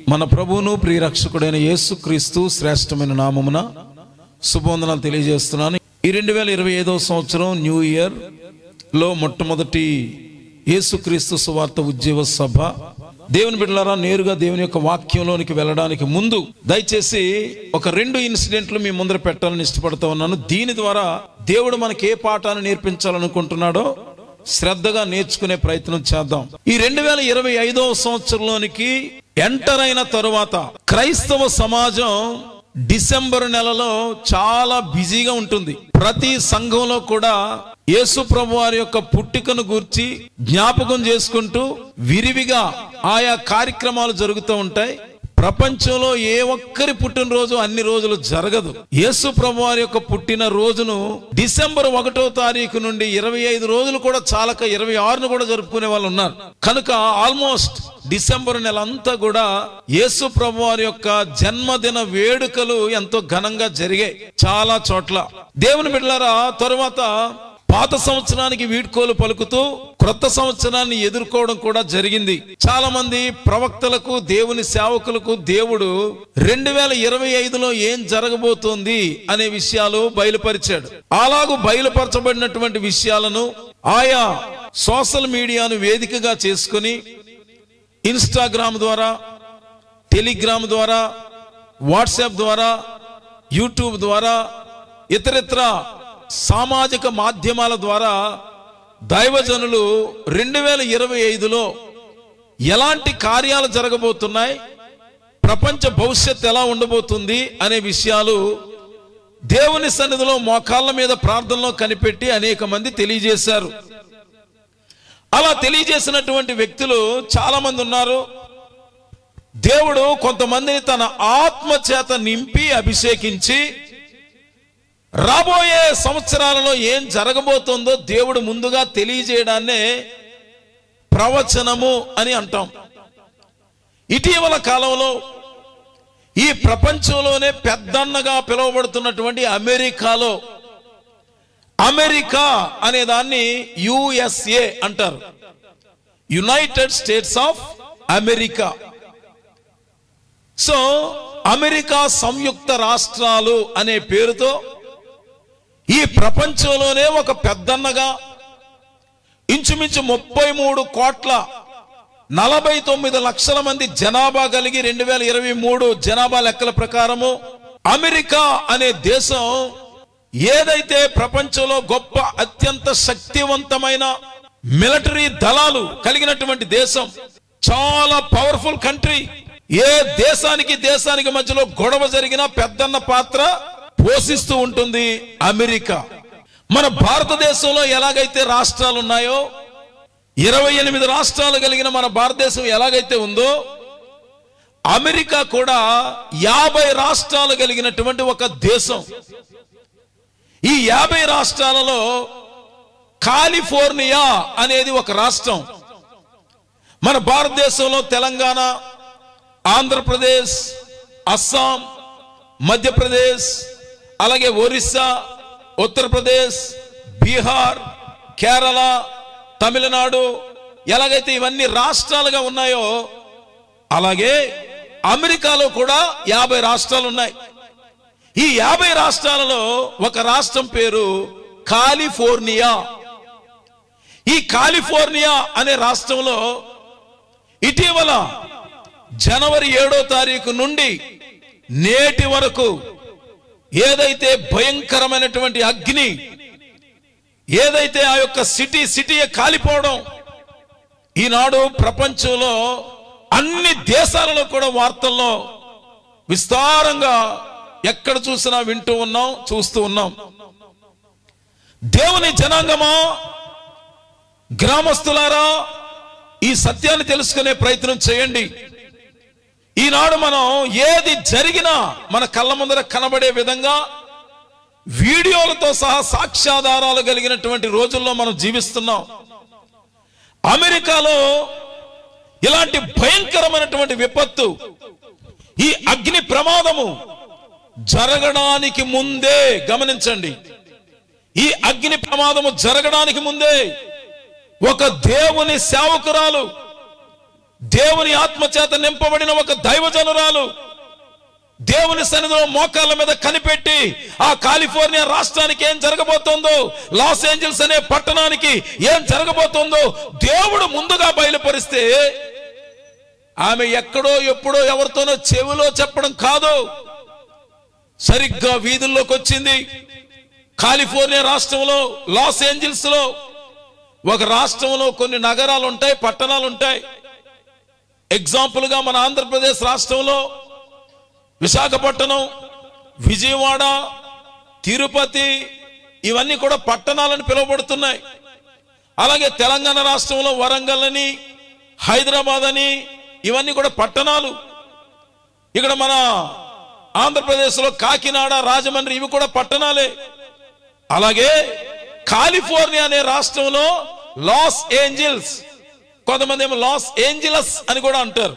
మన ప్రభువును ప్రియరక్షకుడైన యేసుక్రీస్తు శ్రేష్టమైన నామమున శుభవందనాలు తెలియజేస్తున్నాను. ఈ 2025వ సంవత్సరం న్యూ ఇయర్ లో మొట్టమొదటి యేసుక్రీస్తు సువార్త ఉజ్జీవ సభ. దేవుని బిడ్డలారా, నేరుగా దేవుని యొక్క వాక్యంలోనికి వెళ్ళడానికి ముందు దయచేసి ఒక 2 ఇన్సిడెంట్లు మీ ముందర పెట్టాలని ఇష్టపడుతూ ఉన్నాను. దీని ద్వారా దేవుడు మనకి ఏ పాఠాన్ని నేర్పించాలనుకుంటున్నాడో శ్రద్ధగా నేర్చుకునే ప్రయత్నం చేద్దాం. ఈ 2025వ సంవత్సరంలోనికి ఎంటర్ అయిన తరువాత క్రైస్తవ సమాజం డిసెంబర్ నెలలో చాలా బిజీగా ఉంటుంది. ప్రతి సంఘంలో కూడా యేసు ప్రభువారి యొక్క పుట్టికను గూర్చి జ్ఞాపకం చేసుకుంటూ విరివిగా ఆయా కార్యక్రమాలు జరుగుతూ ఉంటాయి. ప్రపంచంలో ఏ ఒక్కరి పుట్టినరోజు అన్ని రోజులు జరగదు. యేసు ప్రభువారి యొక్క పుట్టిన రోజును డిసెంబర్ 1వ తారీఖు నుండి 25 రోజులు కూడా చాలక 26ను కూడా జరుపుకునే వాళ్ళు ఉన్నారు. కనుక ఆల్మోస్ట్ డిసెంబర్ నెల అంతా కూడా యేసు ప్రభువారి యొక్క జన్మదిన వేడుకలు ఎంతో ఘనంగా జరిగాయి చాలా చోట్ల. దేవుని బిడ్డలారా, తరువాత పాత సంవత్సరానికి వీడ్కోలు పలుకుతూ క్రొత్త సంవత్సరాన్ని ఎదుర్కోవడం కూడా జరిగింది. చాలా మంది ప్రవక్తలకు, దేవుని సేవకులకు దేవుడు 2025లో ఏం జరగబోతోంది అనే విషయాలు బయలుపరిచాడు. అలాగూ బయలుపరచబడినటువంటి విషయాలను ఆయా సోషల్ మీడియాను వేదికగా చేసుకుని ఇన్స్టాగ్రామ్ ద్వారా, టెలిగ్రామ్ ద్వారా, వాట్సాప్ ద్వారా, యూట్యూబ్ ద్వారా, ఇతరితర సామాజిక మాధ్యమాల ద్వారా దైవజనులు 2025లో ఎలాంటి కార్యాలు జరగబోతున్నాయి, ప్రపంచ భవిష్యత్తు ఎలా ఉండబోతుంది అనే విషయాలు దేవుని సన్నిధిలో మోకాళ్ళ మీద ప్రార్థనలో కనిపెట్టి అనేక మంది తెలియజేశారు. అలా తెలియజేసినటువంటి వ్యక్తులు చాలా మంది ఉన్నారు. దేవుడు కొంతమందిని తన ఆత్మ చేత నింపి అభిషేకించి రాబోయే సంవత్సరాలలో ఏం జరగబోతుందో దేవుడు ముందుగా తెలియజేయడాన్నే ప్రవచనము అని అంటాం. ఇటీవల కాలంలో ఈ ప్రపంచంలోనే పెద్దన్నగా పిలువబడుతున్నటువంటి అమెరికాలో, అమెరికా అనే దాన్ని USA అంటారు, United States of America. So America సంయుక్త రాష్ట్రాలు అనే పేరుతో ఈ ప్రపంచంలోనే ఒక పెద్దన్నగా ఇంచుమించు 33,49 లక్షల మంది జనాభా కలిగి 2023 జనాభా లెక్కల ప్రకారము అమెరికా అనే దేశం ఏదైతే ప్రపంచంలో గొప్ప అత్యంత శక్తివంతమైన మిలిటరీ దళాలు కలిగినటువంటి దేశం, చాలా పవర్ఫుల్ కంట్రీ. ఏ దేశానికి మధ్యలో గొడవ జరిగినా పెద్దన్న పాత్ర పోషిస్తూ ఉంటుంది అమెరికా. మన భారతదేశంలో ఎలాగైతే రాష్ట్రాలు ఉన్నాయో, 28 రాష్ట్రాలు కలిగిన మన భారతదేశం ఎలాగైతే ఉందో, అమెరికా కూడా 50 రాష్ట్రాలు కలిగినటువంటి ఒక దేశం. ఈ 50 రాష్ట్రాలలో కాలిఫోర్నియా అనేది ఒక రాష్ట్రం. మన భారతదేశంలో తెలంగాణ, ఆంధ్రప్రదేశ్, అస్సాం, మధ్యప్రదేశ్, అలాగే ఒరిస్సా, ఉత్తరప్రదేశ్, బీహార్, కేరళ, తమిళనాడు ఎలాగైతే ఇవన్నీ రాష్ట్రాలుగా ఉన్నాయో, అలాగే అమెరికాలో కూడా 50 రాష్ట్రాలు ఉన్నాయి. ఈ 50 రాష్ట్రాలలో ఒక రాష్ట్రం పేరు కాలిఫోర్నియా. ఈ కాలిఫోర్నియా అనే రాష్ట్రంలో ఇటీవల జనవరి 7వ తారీఖు నుండి నేటి వరకు ఏదైతే భయంకరమైనటువంటి అగ్ని, ఏదైతే ఆ యొక్క సిటీయే కాలిపోవడం ఈనాడు ప్రపంచంలో అన్ని దేశాలలో కూడా వార్తల్లో విస్తారంగా ఎక్కడ చూసినా వింటూ ఉన్నాం, చూస్తూ ఉన్నాం. దేవుని జనాంగమా, గ్రామస్తులారా, ఈ సత్యాన్ని తెలుసుకునే ప్రయత్నం చేయండి. ఈనాడు మనం ఏది జరిగినా మన కళ్ళ ముందర కనబడే విధంగా వీడియోలతో సహా సాక్ష్యాధారాలు కలిగినటువంటి రోజుల్లో మనం జీవిస్తున్నాం. అమెరికాలో ఇలాంటి భయంకరమైనటువంటి విపత్తు, ఈ అగ్ని ప్రమాదము జరగడానికి ముందే, గమనించండి, ఈ అగ్ని ప్రమాదము జరగడానికి ముందే ఒక దేవుని సేవకురాలు దేవుని ఆత్మచేత నింపబడిన ఒక దైవజనురాలు దేవుని సన్నిధిలో మోకాళ్ళ మీద కనిపెట్టి ఆ కాలిఫోర్నియా రాష్ట్రానికి ఏం జరగబోతుందో, లాస్ ఏంజల్స్ అనే పట్టణానికి ఏం జరగబోతుందో దేవుడు ముందుగా బయలుపరిస్తే ఆమె ఎక్కడో ఎప్పుడో ఎవరితోనో చెవిలో చెప్పడం కాదు, సరిగ్గా వీధుల్లోకి వచ్చింది. కాలిఫోర్నియా రాష్ట్రంలో లాస్ ఏంజల్స్ లో, ఒక రాష్ట్రంలో కొన్ని నగరాలు ఉంటాయి, పట్టణాలు ఉంటాయి. ఎగ్జాంపుల్ గా మన ఆంధ్రప్రదేశ్ రాష్ట్రంలో విశాఖపట్నం, విజయవాడ, తిరుపతి ఇవన్నీ కూడా పట్టణాలని పిలువబడుతున్నాయి. అలాగే తెలంగాణ రాష్ట్రంలో వరంగల్ అని, హైదరాబాద్ అని ఇవన్నీ కూడా పట్టణాలు. ఇక్కడ మన ఆంధ్రప్రదేశ్లో కాకినాడ, రాజమండ్రి ఇవి కూడా పట్టణాలే. అలాగే కాలిఫోర్నియా అనే రాష్ట్రంలో లాస్ ఏంజల్స్, కొంతమంది ఏమో లాస్ ఏంజలస్ అని కూడా అంటారు.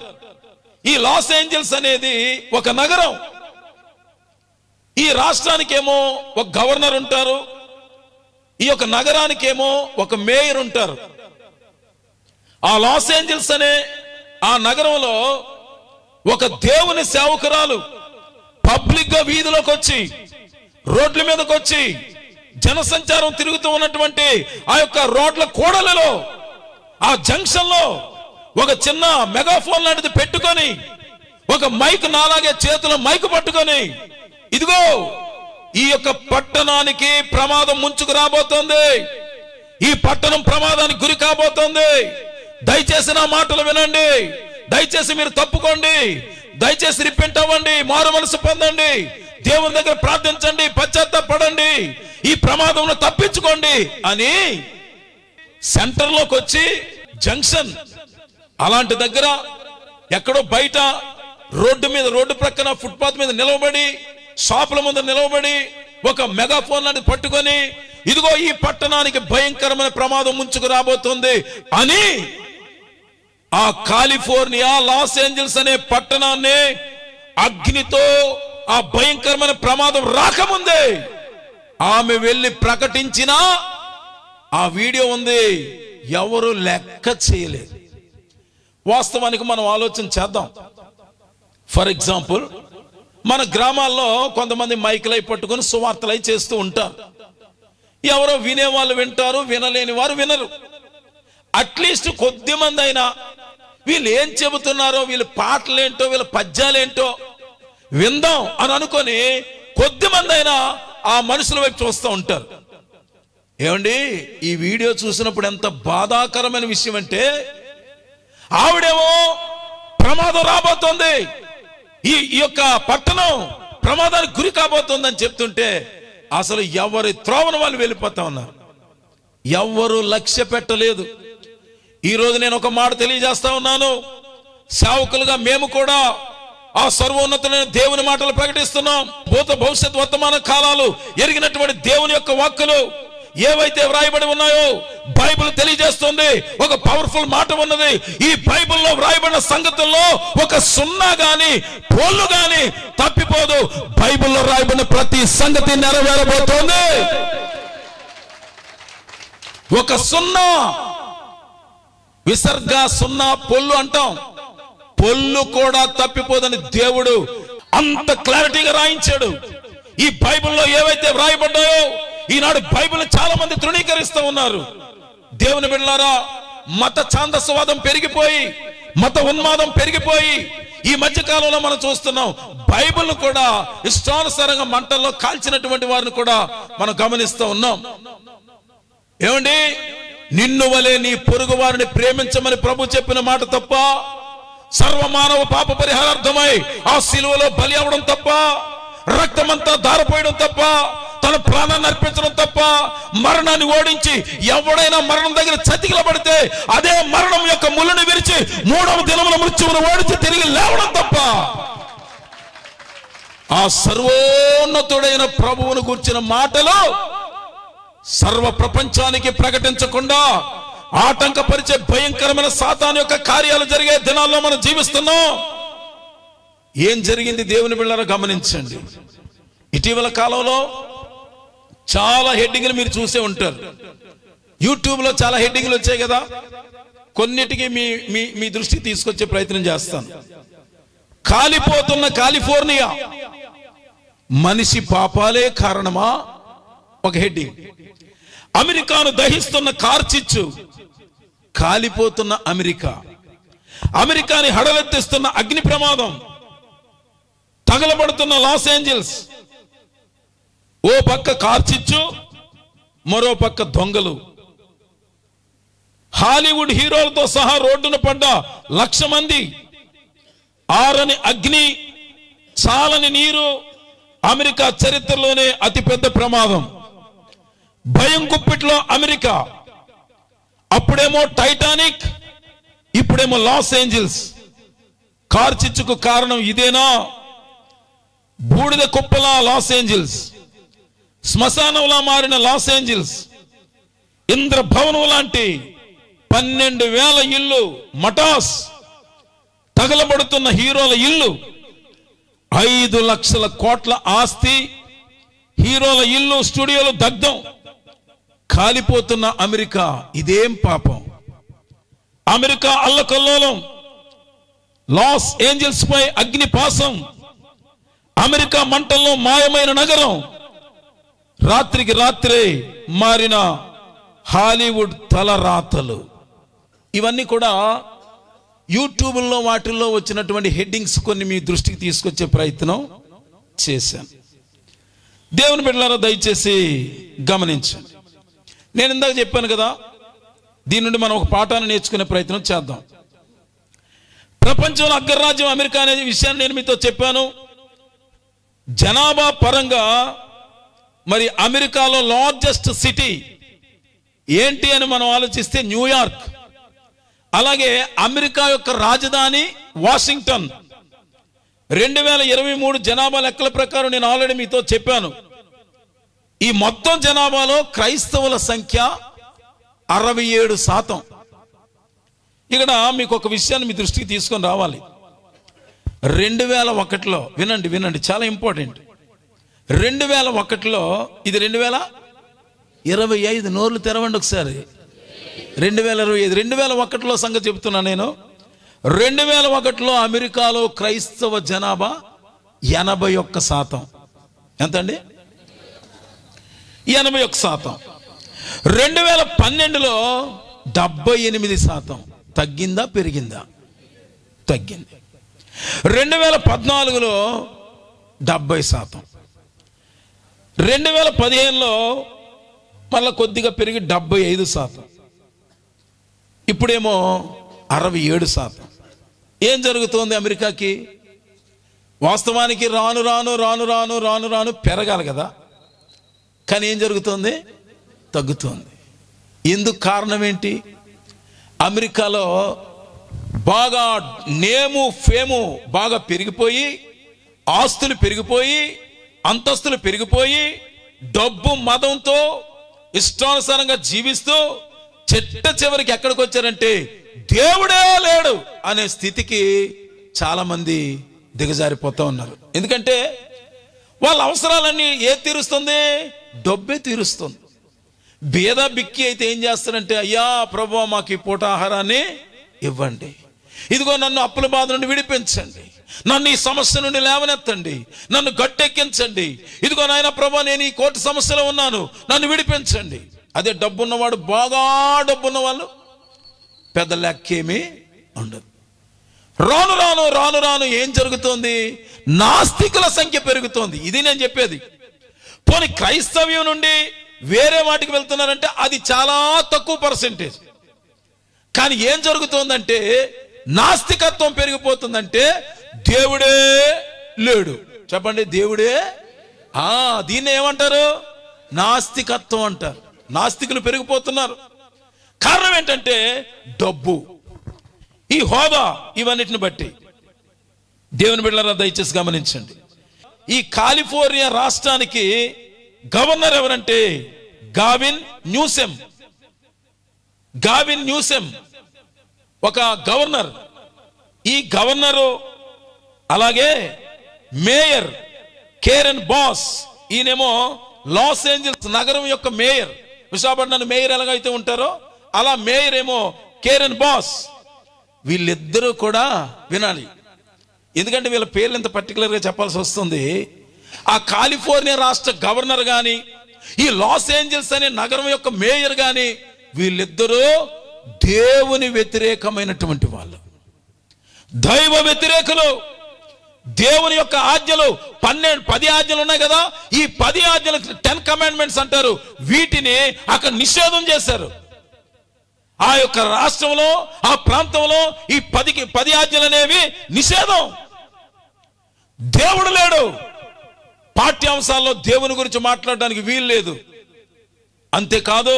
ఈ లాస్ ఏంజల్స్ అనేది ఒక నగరం. ఈ రాష్ట్రానికేమో ఒక గవర్నర్ ఉంటారు, ఈ యొక్క నగరానికేమో ఒక మేయర్ ఉంటారు. ఆ లాస్ ఏంజల్స్ అనే ఆ నగరంలో ఒక దేవుని సేవకురాలు పబ్లిక్ గా వీధిలోకి వచ్చి, రోడ్ల మీదకి వచ్చి, జనసంచారం తిరుగుతూ ఉన్నటువంటి ఆ యొక్క రోడ్ల కూడలలో, ఆ జంక్షన్ లో ఒక చిన్న మెగాఫోన్ లాంటిది పెట్టుకొని, ఒక మైక్ నాలాగే చేతిలో మైక్ పట్టుకొని, ఇదిగో ఈ యొక్క పట్టణానికి ప్రమాదం ముంచుకు రాబోతోంది, ఈ పట్టణం ప్రమాదానికి గురి కాబోతోంది, దయచేసి నా మాటలు వినండి, దయచేసి మీరు తప్పుకోండి, దయచేసి రిపెంట్ అవ్వండి, మారు మనసు పొందండి, దేవుని దగ్గర ప్రార్థించండి, పశ్చాత్తాపడండి, ఈ ప్రమాదంలో తప్పించుకోండి అని సెంటర్ లోకి వచ్చి, జంక్షన్ అలాంటి దగ్గర ఎక్కడో బయట రోడ్డు మీద, రోడ్డు ప్రక్కన ఫుట్పాత్ మీద నిలవబడి, షాపుల ముందు నిలవబడి ఒక మెగాఫోన్ లాంటిది పట్టుకొని, ఇదిగో ఈ పట్టణానికి భయంకరమైన ప్రమాదం ముంచుకు రాబోతుంది అని ఆ కాలిఫోర్నియా లాస్ ఏంజల్స్ అనే పట్టణాన్ని అగ్నితో, ఆ భయంకరమైన ప్రమాదం రాకముందే ఆమె వెళ్ళి ప్రకటించిన ఆ వీడియో ఉంది, ఎవరు లెక్క చేయలేదు. వాస్తవానికి మనం ఆలోచన చేద్దాం. ఫర్ ఎగ్జాంపుల్, మన గ్రామాల్లో కొంతమంది మైకులై పట్టుకొని సువార్తలై చేస్తూ ఉంటారు. ఎవరో వినేవాళ్ళు వింటారు, వినలేని వారు వినరు. అట్లీస్ట్ కొద్ది మంది అయినా వీళ్ళు ఏం చెబుతున్నారో, వీళ్ళ పాటలేంటో, వీళ్ళ పద్యాలేంటో విందాం అని అనుకొని కొద్ది మంది అయినా ఆ మనుషుల వైపు చూస్తూ ఉంటారు. ఏమండి, ఈ వీడియో చూసినప్పుడు ఎంత బాధాకరమైన విషయం అంటే, ఆవిడేమో ప్రమాదం రాబోతోంది, ఈ యొక్క పట్టణం ప్రమాదానికి గురి కాబోతోంది అని చెప్తుంటే అసలు ఎవరి త్రోవను వాళ్ళు వెళ్ళిపోతా ఉన్నారు, ఎవరు లక్ష్య పెట్టలేదు. ఈ రోజు నేను ఒక మాట తెలియజేస్తా ఉన్నాను, సేవకులుగా మేము కూడా ఆ సర్వోన్నతులైన దేవుని మాటలు ప్రకటిస్తున్నాం. భూత భవిష్యత్ వర్తమాన కాలాలు ఎరిగినటువంటి దేవుని యొక్క వాక్కులు ఏవైతే వ్రాయబడి ఉన్నాయో బైబిల్ తెలియజేస్తుంది. ఒక పవర్ఫుల్ మాట ఉన్నది, ఈ బైబిల్లో వ్రాయబడిన సంగతుల్లో ఒక సున్నా గాని పోళ్ళు గాని తప్పిపోదు. బైబిల్లో రాయబడిన ప్రతి సంగతి నెరవేరబోతోంది. ఒక సున్నా, విసర్గ సున్నా, పొల్లు అంటాం, పొల్లు కూడా తప్పిపోదని దేవుడు అంత క్లారిటీగా రాయించాడు. ఈ బైబిల్లో ఏవైతే వ్రాయబడ్డాయో ఈనాడు బైబిల్ చాలా మంది తృణీకరిస్తూ ఉన్నారు. దేవుని బిడ్డలారా, మత ఛాందస్వాదం పెరిగిపోయి, మత ఉన్మాదం పెరిగిపోయి ఈ మధ్య కాలంలో మనం చూస్తున్నాం. బైబిల్ కూడా ఇష్టానుసారంగా మంటల్లో కాల్చినటువంటి వారిని కూడా మనం గమనిస్తూ ఉన్నాం. ఏమండి, నిన్ను వలె నీ పొరుగు వారిని ప్రేమించమని ప్రభు చెప్పిన మాట తప్ప, సర్వమానవ పాప పరిహారార్థమై ఆ శిలువలో బలి అవడం తప్ప, రక్తమంతా దారపోయడం తప్ప, తన ప్రాణాన్ని అర్పించడం తప్ప, మరణాన్ని ఓడించి ఎవడైనా మరణం దగ్గర చతికిలబడితే అదే మరణం యొక్క ముళ్ళని విరిచి 3వ దినమున మృత్యువును ఓడించి తిరిగి లేవడం తప్ప ఆ సర్వోన్నతుడైన ప్రభువును గురించిన మాటలు సర్వ ప్రపంచానికి ప్రకటించకుండా ఆటంకపరిచే భయంకరమైన సాతాను యొక్క కార్యాలు జరిగే దినాల్లో మనం జీవిస్తున్నాం. ఏం జరిగింది దేవుని బిడ్డలారా గమనించండి. ఇటీవల కాలంలో చాలా హెడ్డింగ్లు మీరు చూసే ఉంటారు. యూట్యూబ్ లో చాలా హెడ్డింగ్లు వచ్చాయి కదా. కొన్నిటికి మీ మీ మీ దృష్టికి తీసుకొచ్చే ప్రయత్నం చేస్తాను. కాలిపోతున్న కాలిఫోర్నియా, మనిషి పాపాలే కారణమా? ఒక హెడ్డింగ్. అమెరికాను దహిస్తున్న కార్చిచ్చు, కాలిపోతున్న అమెరికా. అమెరికాని హడలెత్తిస్తున్న అగ్ని ప్రమాదం, తగలబడుతున్న లాస్ ఏంజల్స్. ఓ పక్క కార్చిచ్చు, మరో పక్క దొంగలు. హాలీవుడ్ హీరోలతో సహా రోడ్డున పడ్డ 1,00,000 మంది. ఆరని అగ్ని, చాలని నీరు. అమెరికా చరిత్రలోనే అతిపెద్ద ప్రమాదం. భయం గుప్పిట్లో అమెరికా. అప్పుడేమో టైటానిక్, ఇప్పుడేమో లాస్ ఏంజల్స్. కార్చిచ్చుకు కారణం ఇదేనా? బూడిద కుప్పలా లాస్ ఏంజల్స్, శ్మశానంలా మారిన లాస్ ఏంజల్స్, ఇంద్రభవనం లాంటి 12,000 ఇల్లు మటాస్, తగలబడుతున్న హీరోల ఇల్లు, 5 లక్షల కోట్ల ఆస్తి, హీరోల ఇల్లు, స్టూడియోలు దగ్ధం. కాలిపోతున్న అమెరికా, ఇదేం పాపం? అమెరికా అల్లకల్లోలం, లాస్ ఏంజల్స్ పై అగ్నిపాసం, అమెరికా మంటల్లో మాయమైన నగరం, రాత్రికి రాత్రే మారిన హాలీవుడ్ తలరాతలు. ఇవన్నీ కూడా యూట్యూబ్లో వాటిల్లో వచ్చినటువంటి హెడ్డింగ్స్ కొన్ని మీ దృష్టికి తీసుకొచ్చే ప్రయత్నం చేశాను. దేవుని బిడ్డలారా, దయచేసి గమనించండి. నేను ఇందాక చెప్పాను కదా, దీని నుండి మనం ఒక పాఠాన్ని నేర్చుకునే ప్రయత్నం చేద్దాం. ప్రపంచంలో అగ్రరాజ్యం అమెరికా అనే విషయాన్ని నేను మీతో చెప్పాను. జనాభా పరంగా మరి అమెరికాలో లార్జెస్ట్ సిటీ ఏంటి అని మనం ఆలోచిస్తే న్యూయార్క్. అలాగే అమెరికా యొక్క రాజధాని వాషింగ్టన్. 2023 జనాభా లెక్కల ప్రకారం నేను ఆల్రెడీ మీతో చెప్పాను. ఈ మొత్తం జనాభాలో క్రైస్తవుల సంఖ్య 67%. ఇక్కడ మీకు ఒక విషయాన్ని మీ దృష్టికి తీసుకొని రావాలి. 2001లో వినండి వినండి, చాలా ఇంపార్టెంట్. 2001లో, ఇది 2025, నోర్లు తెరవండి ఒకసారి. 2025, 2001లో సంగతి చెప్తున్నా నేను. 2001లో అమెరికాలో క్రైస్తవ జనాభా 81%. ఎంతండి? 81%. 2012లో 78%. తగ్గిందా పెరిగిందా? తగ్గింది. 2014లో 70%. 2015లో మళ్ళీ కొద్దిగా పెరిగి 75%. ఇప్పుడేమో 67%. ఏం జరుగుతోంది అమెరికాకి? వాస్తవానికి రాను రాను రాను రాను రాను రాను పెరగాలి కదా, కానీ ఏం జరుగుతోంది? తగ్గుతోంది. ఎందుకు? కారణం ఏంటి? అమెరికాలో బాగా నేము ఫేము బాగా పెరిగిపోయి, ఆస్తులు పెరిగిపోయి, అంతస్తులు పెరిగిపోయి, డబ్బు మదంతో ఇష్టానుసారంగా జీవిస్తూ చెట్ట చివరికి ఎక్కడికి వచ్చారంటే దేవుడే లేడు అనే స్థితికి చాలా మంది దిగజారిపోతూ ఉన్నారు. ఎందుకంటే వాళ్ళ అవసరాలన్నీ ఏ తీరుస్తుంది? డబ్బే తీరుస్తుంది. బేద బిక్కి అయితే ఏం చేస్తారంటే, అయ్యా ప్రభువా మాకు ఈ పూట ఆహారాన్ని ఇవ్వండి, ఇదిగో నన్ను అప్పుల బాధ నుండి విడిపించండి, నన్ను ఈ సమస్య నుండి లేవనెత్తండి, నన్ను గట్టెక్కించండి, ఇదిగో నాయన ప్రభువా నేను ఈ కోటి సమస్యలో ఉన్నాను, నన్ను విడిపించండి. అదే డబ్బున్నవాడు, బాగా డబ్బున్న వాళ్ళు పెద్ద లెక్కేమీ ఉండదు. రాను రాను రాను రాను ఏం జరుగుతోంది? నాస్తికుల సంఖ్య పెరుగుతోంది. ఇది నేను చెప్పేది. పోనీ క్రైస్తవ్యం నుండి వేరే వాటికి వెళ్తున్నారంటే అది చాలా తక్కువ పర్సెంటేజ్. కానీ ఏం జరుగుతోందంటే నాస్తికత్వం పెరిగిపోతుందంటే దేవుడే లేడు. చెప్పండి, దేవుడే. దీన్ని ఏమంటారు? నాస్తికత్వం అంటారు. నాస్తికులు పెరిగిపోతున్నారు. కారణం ఏంటంటే డబ్బు, ఈ హోదా, ఇవన్నిటిని బట్టి. దేవుని బిడ్డలారా దయచేసి గమనించండి. ఈ కాలిఫోర్నియా రాష్ట్రానికి గవర్నర్ ఎవరంటే గావిన్ న్యూసెమ్. గావిన్ న్యూసెమ్ ఒక గవర్నర్. ఈ గవర్నరు అలాగే మేయర్ కేరెన్ బాస్, ఈయనేమో లాస్ ఏంజల్స్ నగరం యొక్క మేయర్. విశాఖపట్నం మేయర్ ఎలాగైతే ఉంటారో అలా మేయర్ ఏమో కేరెన్ బాస్, వీళ్ళిద్దరూ కూడా వినాలి. ఎందుకంటే వీళ్ళ పేర్లు ఎంత పర్టికులర్గా చెప్పాల్సి వస్తుంది. ఆ కాలిఫోర్నియా రాష్ట్ర గవర్నర్ కానీ, ఈ లాస్ ఏంజల్స్ అనే నగరం యొక్క మేయర్ కానీ, వీళ్ళిద్దరూ దేవుని వ్యతిరేకమైనటువంటి వాళ్ళు, దైవ వ్యతిరేకులు. దేవుని యొక్క ఆజ్ఞలు 10 ఆజ్ఞలు ఉన్నాయి కదా, ఈ 10 ఆజ్ఞలు 10 కమాండ్మెంట్స్ అంటారు. వీటిని అక్కడ నిషేధం చేశారు. ఆ యొక్క రాష్ట్రంలో, ఆ ప్రాంతంలో ఈ 10 ఆజ్ఞలు అనేవి నిషేధం. దేవుడు లేడు, పాఠ్యాంశాల్లో దేవుని గురించి మాట్లాడడానికి వీలు లేదు. అంతేకాదు,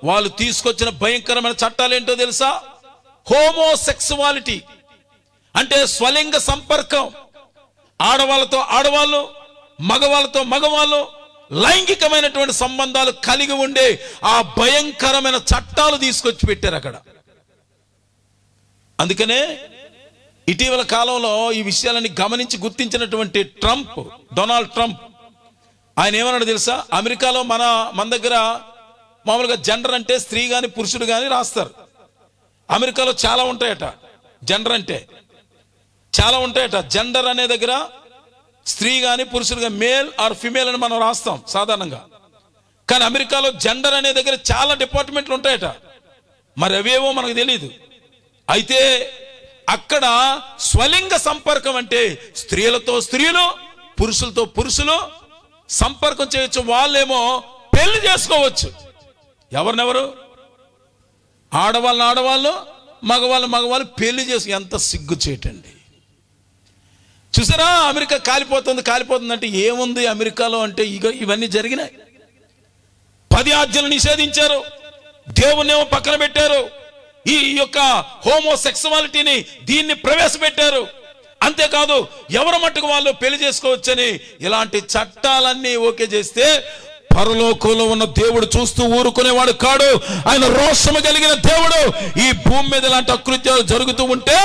వాళ్ళు తీసుకొచ్చిన భయంకరమైన చట్టాలు ఏంటో తెలుసా? హోమోసెక్సువాలిటీ అంటే స్వలింగ సంపర్కం. ఆడవాళ్ళతో ఆడవాళ్ళు, మగవాళ్ళతో మగవాళ్ళు లైంగికమైనటువంటి సంబంధాలు కలిగి ఉండే ఆ భయంకరమైన చట్టాలు తీసుకొచ్చి పెట్టారు అక్కడ. అందుకనే ఇటీవల కాలంలో ఈ విషయాలని గమనించి గుర్తించినటువంటి డొనాల్డ్ ట్రంప్, ఆయన ఏమన్నాడు తెలుసా? అమెరికాలో మన దగ్గర మామూలుగా జెండర్ అంటే స్త్రీ కానీ పురుషుడు కానీ రాస్తారు. అమెరికాలో చాలా ఉంటాయట. జెండర్ అంటే చాలా ఉంటాయట. జెండర్ అనే దగ్గర స్త్రీ కానీ పురుషుడు కానీ, మేల్ ఆర్ ఫిమేల్ అని మనం రాస్తాం సాధారణంగా. కానీ అమెరికాలో జెండర్ అనే దగ్గర చాలా డిపార్ట్మెంట్లు ఉంటాయట. మరి అవేవో మనకు తెలియదు. అయితే అక్కడ స్వలింగ సంపర్కం అంటే స్త్రీలతో స్త్రీలు, పురుషులతో పురుషులు సంపర్కం చేయొచ్చు. వాళ్ళేమో పెళ్లి చేసుకోవచ్చు. ఎవరినెవరు? ఆడవాళ్ళు, మగవాళ్ళు పెళ్లి చేసి. ఎంత సిగ్గు చేయటండి. చూసారా, అమెరికా కాలిపోతుంది అంటే ఏముంది అమెరికాలో అంటే ఇవన్నీ జరిగినాయి. 10 ఆజ్ఞలు నిషేధించారు, దేవుణ్ణేమో పక్కన పెట్టారు, ఈ యొక్క హోమోసెక్సువాలిటీని దీన్ని ప్రవేశపెట్టారు. అంతేకాదు, ఎవరి మట్టుకు వాళ్ళు పెళ్లి చేసుకోవచ్చని ఇలాంటి చట్టాలన్నీ ఓకే చేస్తే పరలోకంలో ఉన్న దేవుడు చూస్తూ ఊరుకునేవాడు కాడు. ఆయన రోషము కలిగిన దేవుడు. ఈ భూమి మీద ఇలాంటి అకృత్యాలు జరుగుతూ ఉంటే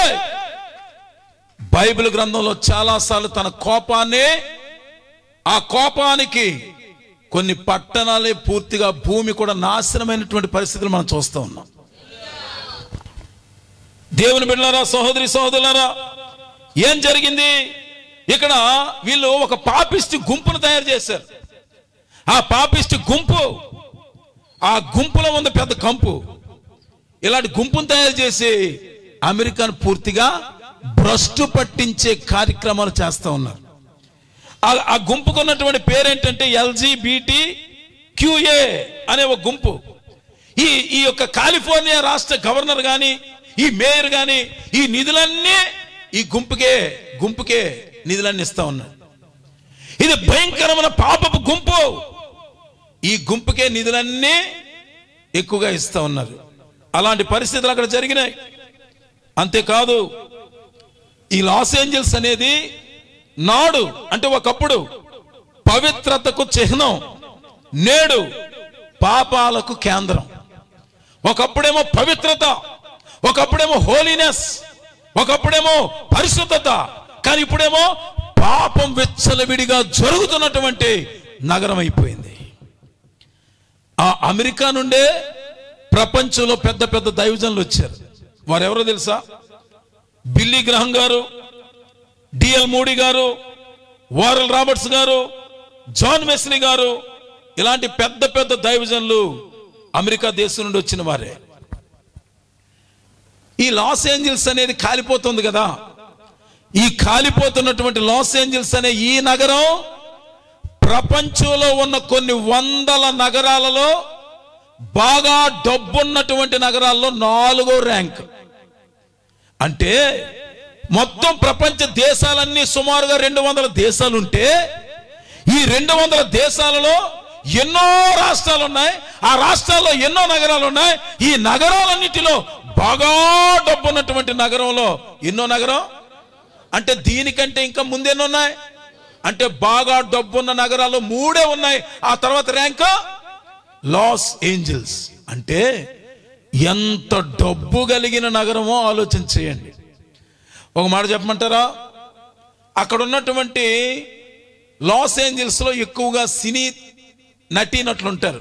బైబిల్ గ్రంథంలో చాలాసార్లు తన కోపాన్ని, ఆ కోపానికి కొన్ని పట్టణాలే పూర్తిగా భూమి కూడా నాశనమైనటువంటి పరిస్థితులు మనం చూస్తూ ఉన్నాం. దేవుని బిడ్డలారా, సహోదరి సహోదరులారా, ఏం జరిగింది ఇక్కడ? వీళ్ళు ఒక పాపిష్టి గుంపును తయారు చేశారు. ఆ పాపిష్టి గుంపు, ఆ గుంపులో ఉంది పెద్ద కంపు. ఇలాంటి గుంపును తయారు చేసి అమెరికాను పూర్తిగా భ్రష్టు పట్టించే కార్యక్రమాలు చేస్తూ ఉన్నారు. ఆ గుంపుకున్నటువంటి పేరేంటంటే LGBTQA అనే ఒక గుంపు. ఈ యొక్క కాలిఫోర్నియా రాష్ట్ర గవర్నర్ కానీ, ఈ మేయర్ కానీ ఈ నిధులన్నీ ఈ గుంపుకే నిధులన్నీ ఇస్తా ఉన్నారు. ఇది భయంకరమైన పాపపు గుంపు. ఈ గుంపుకే నిధులన్నీ ఎక్కువగా ఇస్తా ఉన్నారు. అలాంటి పరిస్థితులు అక్కడ జరిగినాయి. అంతేకాదు, ఈ లాస్ ఏంజల్స్ అనేది నాడు అంటే ఒకప్పుడు పవిత్రతకు చిహ్నం, నేడు పాపాలకు కేంద్రం. ఒకప్పుడేమో పవిత్రత, ఒకప్పుడేమో హోలీనెస్, ఒకప్పుడేమో పరిశుద్ధత, కానీ ఇప్పుడేమో పాపం విచ్చలవిడిగా జరుగుతున్నటువంటి నగరం అయిపోయింది. ఆ అమెరికా నుండే ప్రపంచంలో పెద్ద పెద్ద దైవజనులు వచ్చారు. వారెవరో తెలుసా? బిల్లీ గ్రహం గారు, డిఎల్ మూడీ గారు, వారల్ రాబర్ట్స్ గారు, జాన్ వెస్లీ గారు, ఇలాంటి పెద్ద పెద్ద దైవజనులు అమెరికా దేశం నుండి వచ్చిన వారే. ఈ లాస్ ఏంజల్స్ అనేది కాలిపోతుంది కదా. ఈ కాలిపోతున్నటువంటి లాస్ ఏంజల్స్ అనే ఈ నగరం ప్రపంచంలో ఉన్న కొన్ని వందల నగరాలలో బాగా డబ్బున్నటువంటి నగరాల్లో 4వ ర్యాంక్. అంటే మొత్తం ప్రపంచ దేశాలన్నీ సుమారుగా 200 దేశాలు ఉంటే ఈ 200 దేశాలలో ఎన్నో రాష్ట్రాలు ఉన్నాయి. ఆ రాష్ట్రాల్లో ఎన్నో నగరాలు ఉన్నాయి. ఈ నగరాలన్నిటిలో బాగా డబ్బున్నటువంటి నగరంలో ఎన్నో నగరం అంటే దీనికంటే ఇంకా ముందెన్నో ఉన్నాయి. అంటే బాగా డబ్బున్న నగరాలు 3 ఉన్నాయి. ఆ తర్వాత ర్యాంక్ లాస్ ఏంజల్స్. అంటే ఎంత డబ్బు కలిగిన నగరమో ఆలోచన చేయండి. ఒక మాట చెప్పమంటారా? అక్కడ ఉన్నటువంటి లాస్ ఏంజల్స్లో ఎక్కువగా సినీ నటీనటులు ఉంటారు.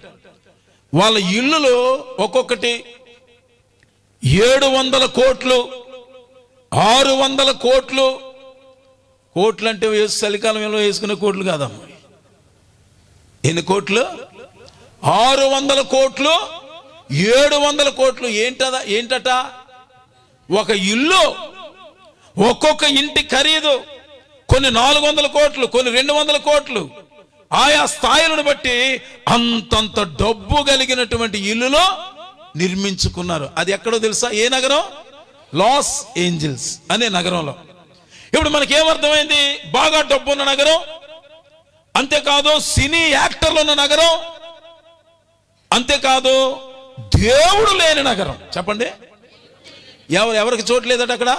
వాళ్ళ ఇళ్ళలో ఒక్కొక్కటి 700 కోట్లు, 600 కోట్లు. కోట్లు అంటే చలికాలంలో వేసుకునే కోట్లు కాదమ్మా. ఎన్ని కోట్లు? 600 కోట్లు, 700 కోట్లు. ఏంటట? ఒక ఇల్లు, ఒక్కొక్క ఇంటి ఖరీదు కొన్ని 400 కోట్లు, కొన్ని 200 కోట్లు. ఆయా స్థాయిలను బట్టి అంతంత డబ్బు కలిగినటువంటి ఇల్లులో నిర్మించుకున్నారు. అది ఎక్కడో తెలుసా? ఏ నగరం? లాస్ ఏంజల్స్ అనే నగరంలో. ఇప్పుడు మనకేమర్థమైంది? బాగా డబ్బున్న నగరం, అంతేకాదు సినీ యాక్టర్లు ఉన్న నగరం, అంతేకాదు దేవుడు లేని నగరం. చెప్పండి, ఎవరికి చోటు లేదట అక్కడ?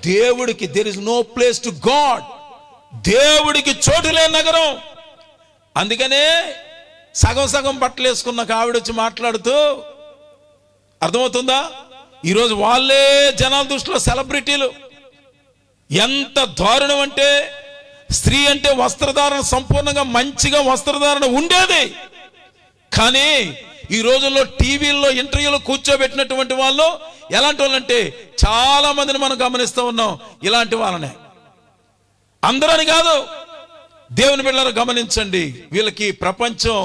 దేవుడికి. There is no place to God. దేవుడికి చోటు లేని నగరం. అందుకనే సగం సగం బట్టలు వేసుకున్న ఆవిడ వచ్చి మాట్లాడుతూ, అర్థమవుతుందా? ఈరోజు వాళ్ళే జనాల దృష్టిలో సెలబ్రిటీలు. ఎంత దారుణం అంటే, స్త్రీ అంటే వస్త్రధారణ సంపూర్ణంగా మంచిగా వస్త్రధారణ ఉండేది. కానీ ఈ రోజుల్లో టీవీల్లో ఇంటర్వ్యూలో కూర్చోబెట్టినటువంటి వాళ్ళు ఎలాంటి వాళ్ళంటే, చాలా మందిని మనం గమనిస్తూ ఉన్నాం. ఇలాంటి వాళ్ళనే. అందరని కాదు, దేవుని బిడ్డలారా గమనించండి. వీళ్ళకి ప్రపంచం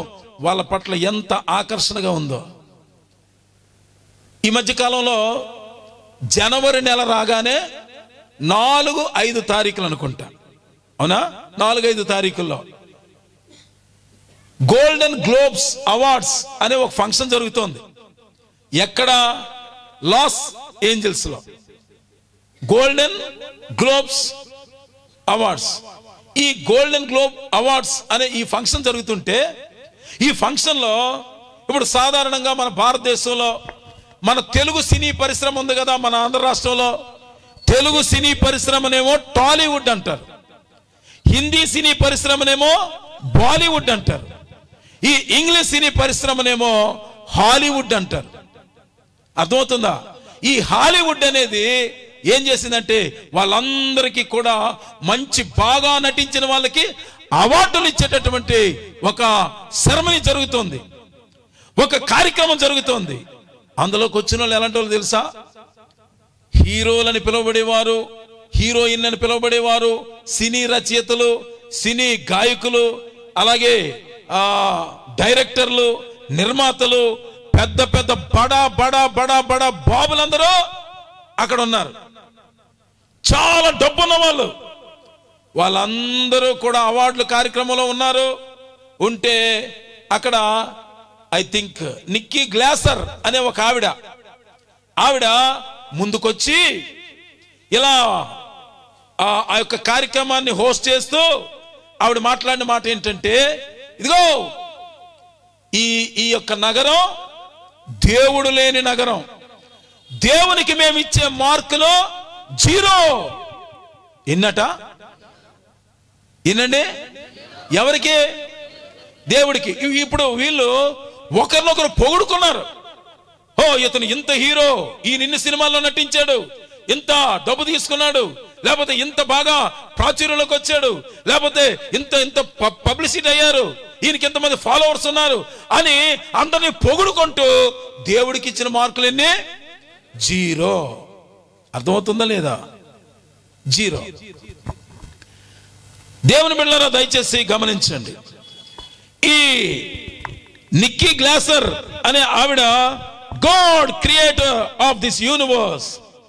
వాళ్ళ పట్ల ఎంత ఆకర్షణగా ఉందో. ఈ మధ్య కాలంలో జనవరి నెల రాగానే 4-5 తారీఖులు అనుకుంటా, అవునా? 4-5 తారీఖుల్లో గోల్డెన్ గ్లోబ్స్ అవార్డ్స్ అనే ఒక ఫంక్షన్ జరుగుతోంది. ఎక్కడ? లాస్ ఏంజల్స్ లో గోల్డెన్ గ్లోబ్స్ అవార్డ్స్. ఈ గోల్డెన్ గ్లోబ్ అవార్డ్స్ అనే ఈ ఫంక్షన్ జరుగుతుంటే, ఈ ఫంక్షన్ లో ఇప్పుడు సాధారణంగా మన భారతదేశంలో మన తెలుగు సినీ పరిశ్రమ ఉంది కదా, మన ఆంధ్ర రాష్ట్రంలో తెలుగు సినీ పరిశ్రమనేమో టాలీవుడ్ అంటారు, హిందీ సినీ పరిశ్రమనేమో బాలీవుడ్ అంటారు, ఈ ఇంగ్లీష్ సినీ పరిశ్రమనేమో హాలీవుడ్ అంటారు. అర్థమవుతుందా? ఈ హాలీవుడ్ అనేది ఏం చేసిందంటే, వాళ్ళందరికీ కూడా మంచి బాగా నటించిన వాళ్ళకి అవార్డులు ఇచ్చేటటువంటి ఒక సెరమనీ జరుగుతుంది, ఒక కార్యక్రమం జరుగుతోంది. అందులోకి వచ్చిన వాళ్ళు ఎలాంటి వాళ్ళు తెలుసా? హీరోలని పిలువబడేవారు, హీరోయిన్ అని పిలువబడేవారు, సినీ రచయితలు, సినీ గాయకులు, అలాగే డైరెక్టర్లు, నిర్మాతలు, పెద్ద పెద్ద బడా బడా బడా బడా బాబులందరూ అక్కడ ఉన్నారు. చాలా డబ్బున్న వాళ్ళు. వాళ్ళందరూ కూడా అవార్డుల కార్యక్రమంలో ఉన్నారు. ఉంటే అక్కడ ఐ థింక్ నిక్కీ గ్లాసర్ అనే ఒక ఆవిడ ముందుకొచ్చి ఇలా ఆ యొక్క కార్యక్రమాన్ని హోస్ట్ చేస్తూ ఆవిడ మాట్లాడిన మాట ఏంటంటే, ఇదిగో ఈ యొక్క నగరం దేవుడు లేని నగరం, దేవునికి మేము ఇచ్చే మార్కులు 0. వినండి, ఎవరికి? దేవుడికి. ఇప్పుడు వీళ్ళు ఒకరినొకరు పొగుడుకున్నారు. ఓ, ఇతను ఇంత హీరో, ఈయన ఇన్ని సినిమాల్లో నటించాడు, ఇంత డబ్బు తీసుకున్నాడు, లేకపోతే ఇంత బాగా ప్రాచుర్యంలోకి వచ్చాడు, లేకపోతే ఇంత పబ్లిసిటీ అయ్యారు, ఈయనకి ఎంతమంది ఫాలోవర్స్ ఉన్నారు అని అందరినీ పొగుడుకుంటూ దేవుడికి ఇచ్చిన మార్కులు ఎన్ని? 0. అర్థమవుతుందా లేదా? 0. దేవుని బిడ్డలారా దయచేసి గమనించండి. ఈ నిక్కీ గ్లాసర్ అనే ఆవిడ God creator of this universe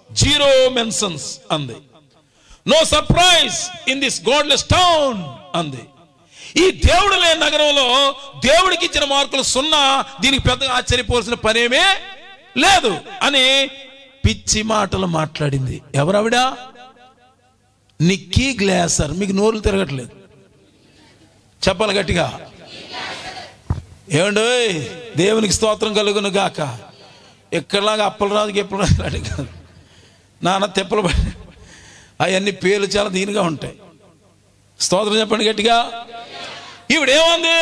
0 mentions అంది. No surprise in this godless town అంది. ఈ దేవుడు లేని నగరంలో దేవుడికి ఇచ్చిన మార్కులు 0, దీనికి పెద్దగా ఆశ్చర్యపోవాల్సిన పనేమే లేదు అని పిచ్చి మాటలు మాట్లాడింది. ఎవరావిడ? నిక్కీ గ్లాసర్. మీకు నోరులు తిరగట్లేదు, చెప్పాలి గట్టిగా. ఏమండి, దేవునికి స్తోత్రం కలుగును గాక. ఎక్కడలాగా అప్పలరాజుకి ఎప్పలరాజు అడి కాదు, నాన్న తెప్పలు పడి అవన్నీ పేర్లు చాలా దీనిగా ఉంటాయి. స్తోత్రం చెప్పండి గట్టిగా. ఈవిడేమంది?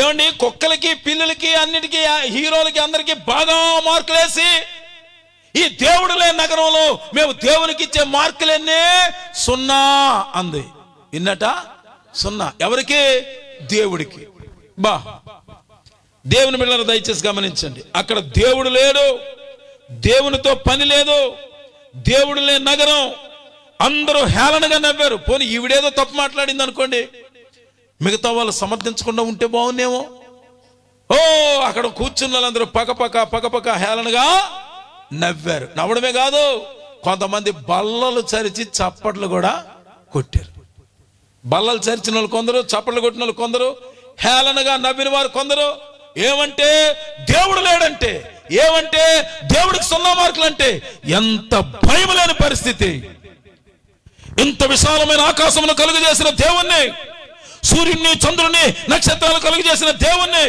ఏమండి, కుక్కలకి పిల్లలకి అన్నిటికీ హీరోలకి అందరికీ బాగా మార్కులు వేసి, ఈ దేవుడు లేని నగరంలో మేము దేవునికి ఇచ్చే మార్కులన్నీ 0 అంది. విన్నట? 0. ఎవరికి? దేవుడికి. దేవుని బిడ్డలారా దయచేసి గమనించండి. అక్కడ దేవుడు లేడు, దేవునితో పని లేదు, దేవుడు లేని నగరం. అందరూ హేళనగా నవ్వారు. పోనీ ఈవిడేదో తప్పు మాట్లాడింది అనుకోండి, మిగతా వాళ్ళు సమర్థించకుండా ఉంటే బాగుందేమో. ఓ అక్కడ కూర్చున్న వాళ్ళందరూ పకపక హేళనగా నవ్వారు. నవ్వడమే కాదు, కొంతమంది బల్లలు చరిచి చప్పట్లు కూడా కొట్టారు. బల్లలు చరిచిన వాళ్ళు కొందరు, చప్పట్లు కొట్టిన వాళ్ళు కొందరు, హేళనగా నవ్విన వారు కొందరు. ఏమంటే దేవుడు లేడంటే, ఏమంటే దేవుడికి 0 మార్కులు అంటే ఎంత భయం లేని పరిస్థితి. ఇంత విశాలమైన ఆకాశమును కలుగు చేసిన దేవుణ్ణి, సూర్యుడిని చంద్రుని నక్షత్రాలు కలుగు చేసిన దేవుణ్ణి,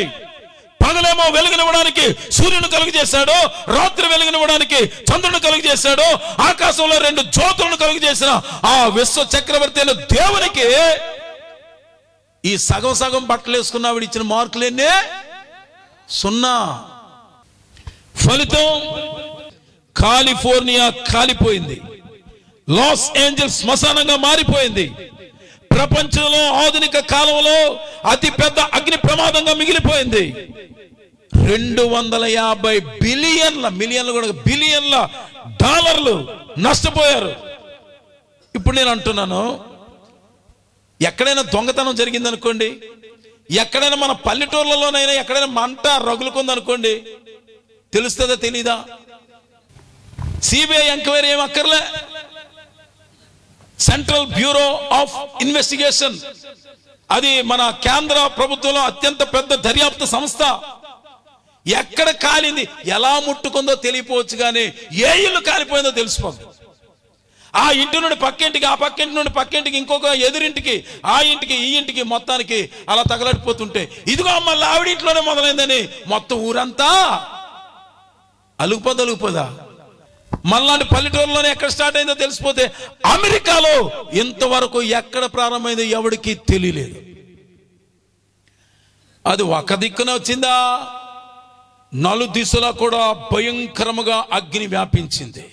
పగలేమో వెలుగునివ్వడానికి సూర్యుని కలుగు చేశాడు, రాత్రి వెలుగునివ్వడానికి చంద్రుని కలుగు చేశాడు, ఆకాశంలో 2 జ్యోతులను కలుగు చేసిన ఆ విశ్వ చక్రవర్తి అయిన దేవునికి ఈ సగం బట్టలు వేసుకున్న ఆవిడ ఇచ్చిన మార్కులేనే 0. ఫలితం కాలిఫోర్నియా కాలిపోయింది. లాస్ ఏంజల్స్ శ్మశానంగా మారిపోయింది. ప్రపంచంలో ఆధునిక కాలంలో అతి పెద్ద అగ్ని ప్రమాదంగా మిగిలిపోయింది. 250 బిలియన్ల డాలర్లు నష్టపోయారు. ఇప్పుడు నేను అంటున్నాను, ఎక్కడైనా దొంగతనం జరిగిందనుకోండి, ఎక్కడైనా మన పల్లెటూర్లలోనైనా ఎక్కడైనా మంట రగులుకుందనుకోండి, తెలుస్తుందా తెలీదా? సిబిఐ ఎంక్వైరీ ఏం అక్కర్లే. సెంట్రల్ బ్యూరో ఆఫ్ ఇన్వెస్టిగేషన్, అది మన కేంద్ర ప్రభుత్వంలో అత్యంత పెద్ద దర్యాప్తు సంస్థ. ఎక్కడ కాలింది, ఎలా ముట్టుకుందో తెలియపోవచ్చు, కానీ ఏ ఇల్లు కాలిపోయిందో తెలిసిపోతుంది. ఆ ఇంటి నుండి పక్కింటికి, ఆ పక్కింటి నుండి పక్కింటికి, ఇంకొక ఎదురింటికి, ఆ ఇంటికి ఈ ఇంటికి, మొత్తానికి అలా తగలడిపోతుంటే, ఇదిగో మళ్ళీ ఆవిడ ఇంట్లోనే మొదలైందని మొత్తం ఊరంతా అలుగుపోదా. మళ్ళాంటి పల్లెటూరులోనే ఎక్కడ స్టార్ట్ అయిందో తెలిసిపోతే, అమెరికాలో ఇంతవరకు ఎక్కడ ప్రారంభమైందో ఎవరికి తెలియలేదు. అది ఒక దిక్కున వచ్చిందా, నలుదిశలా కూడా భయంకరముగా అగ్ని వ్యాపించింది.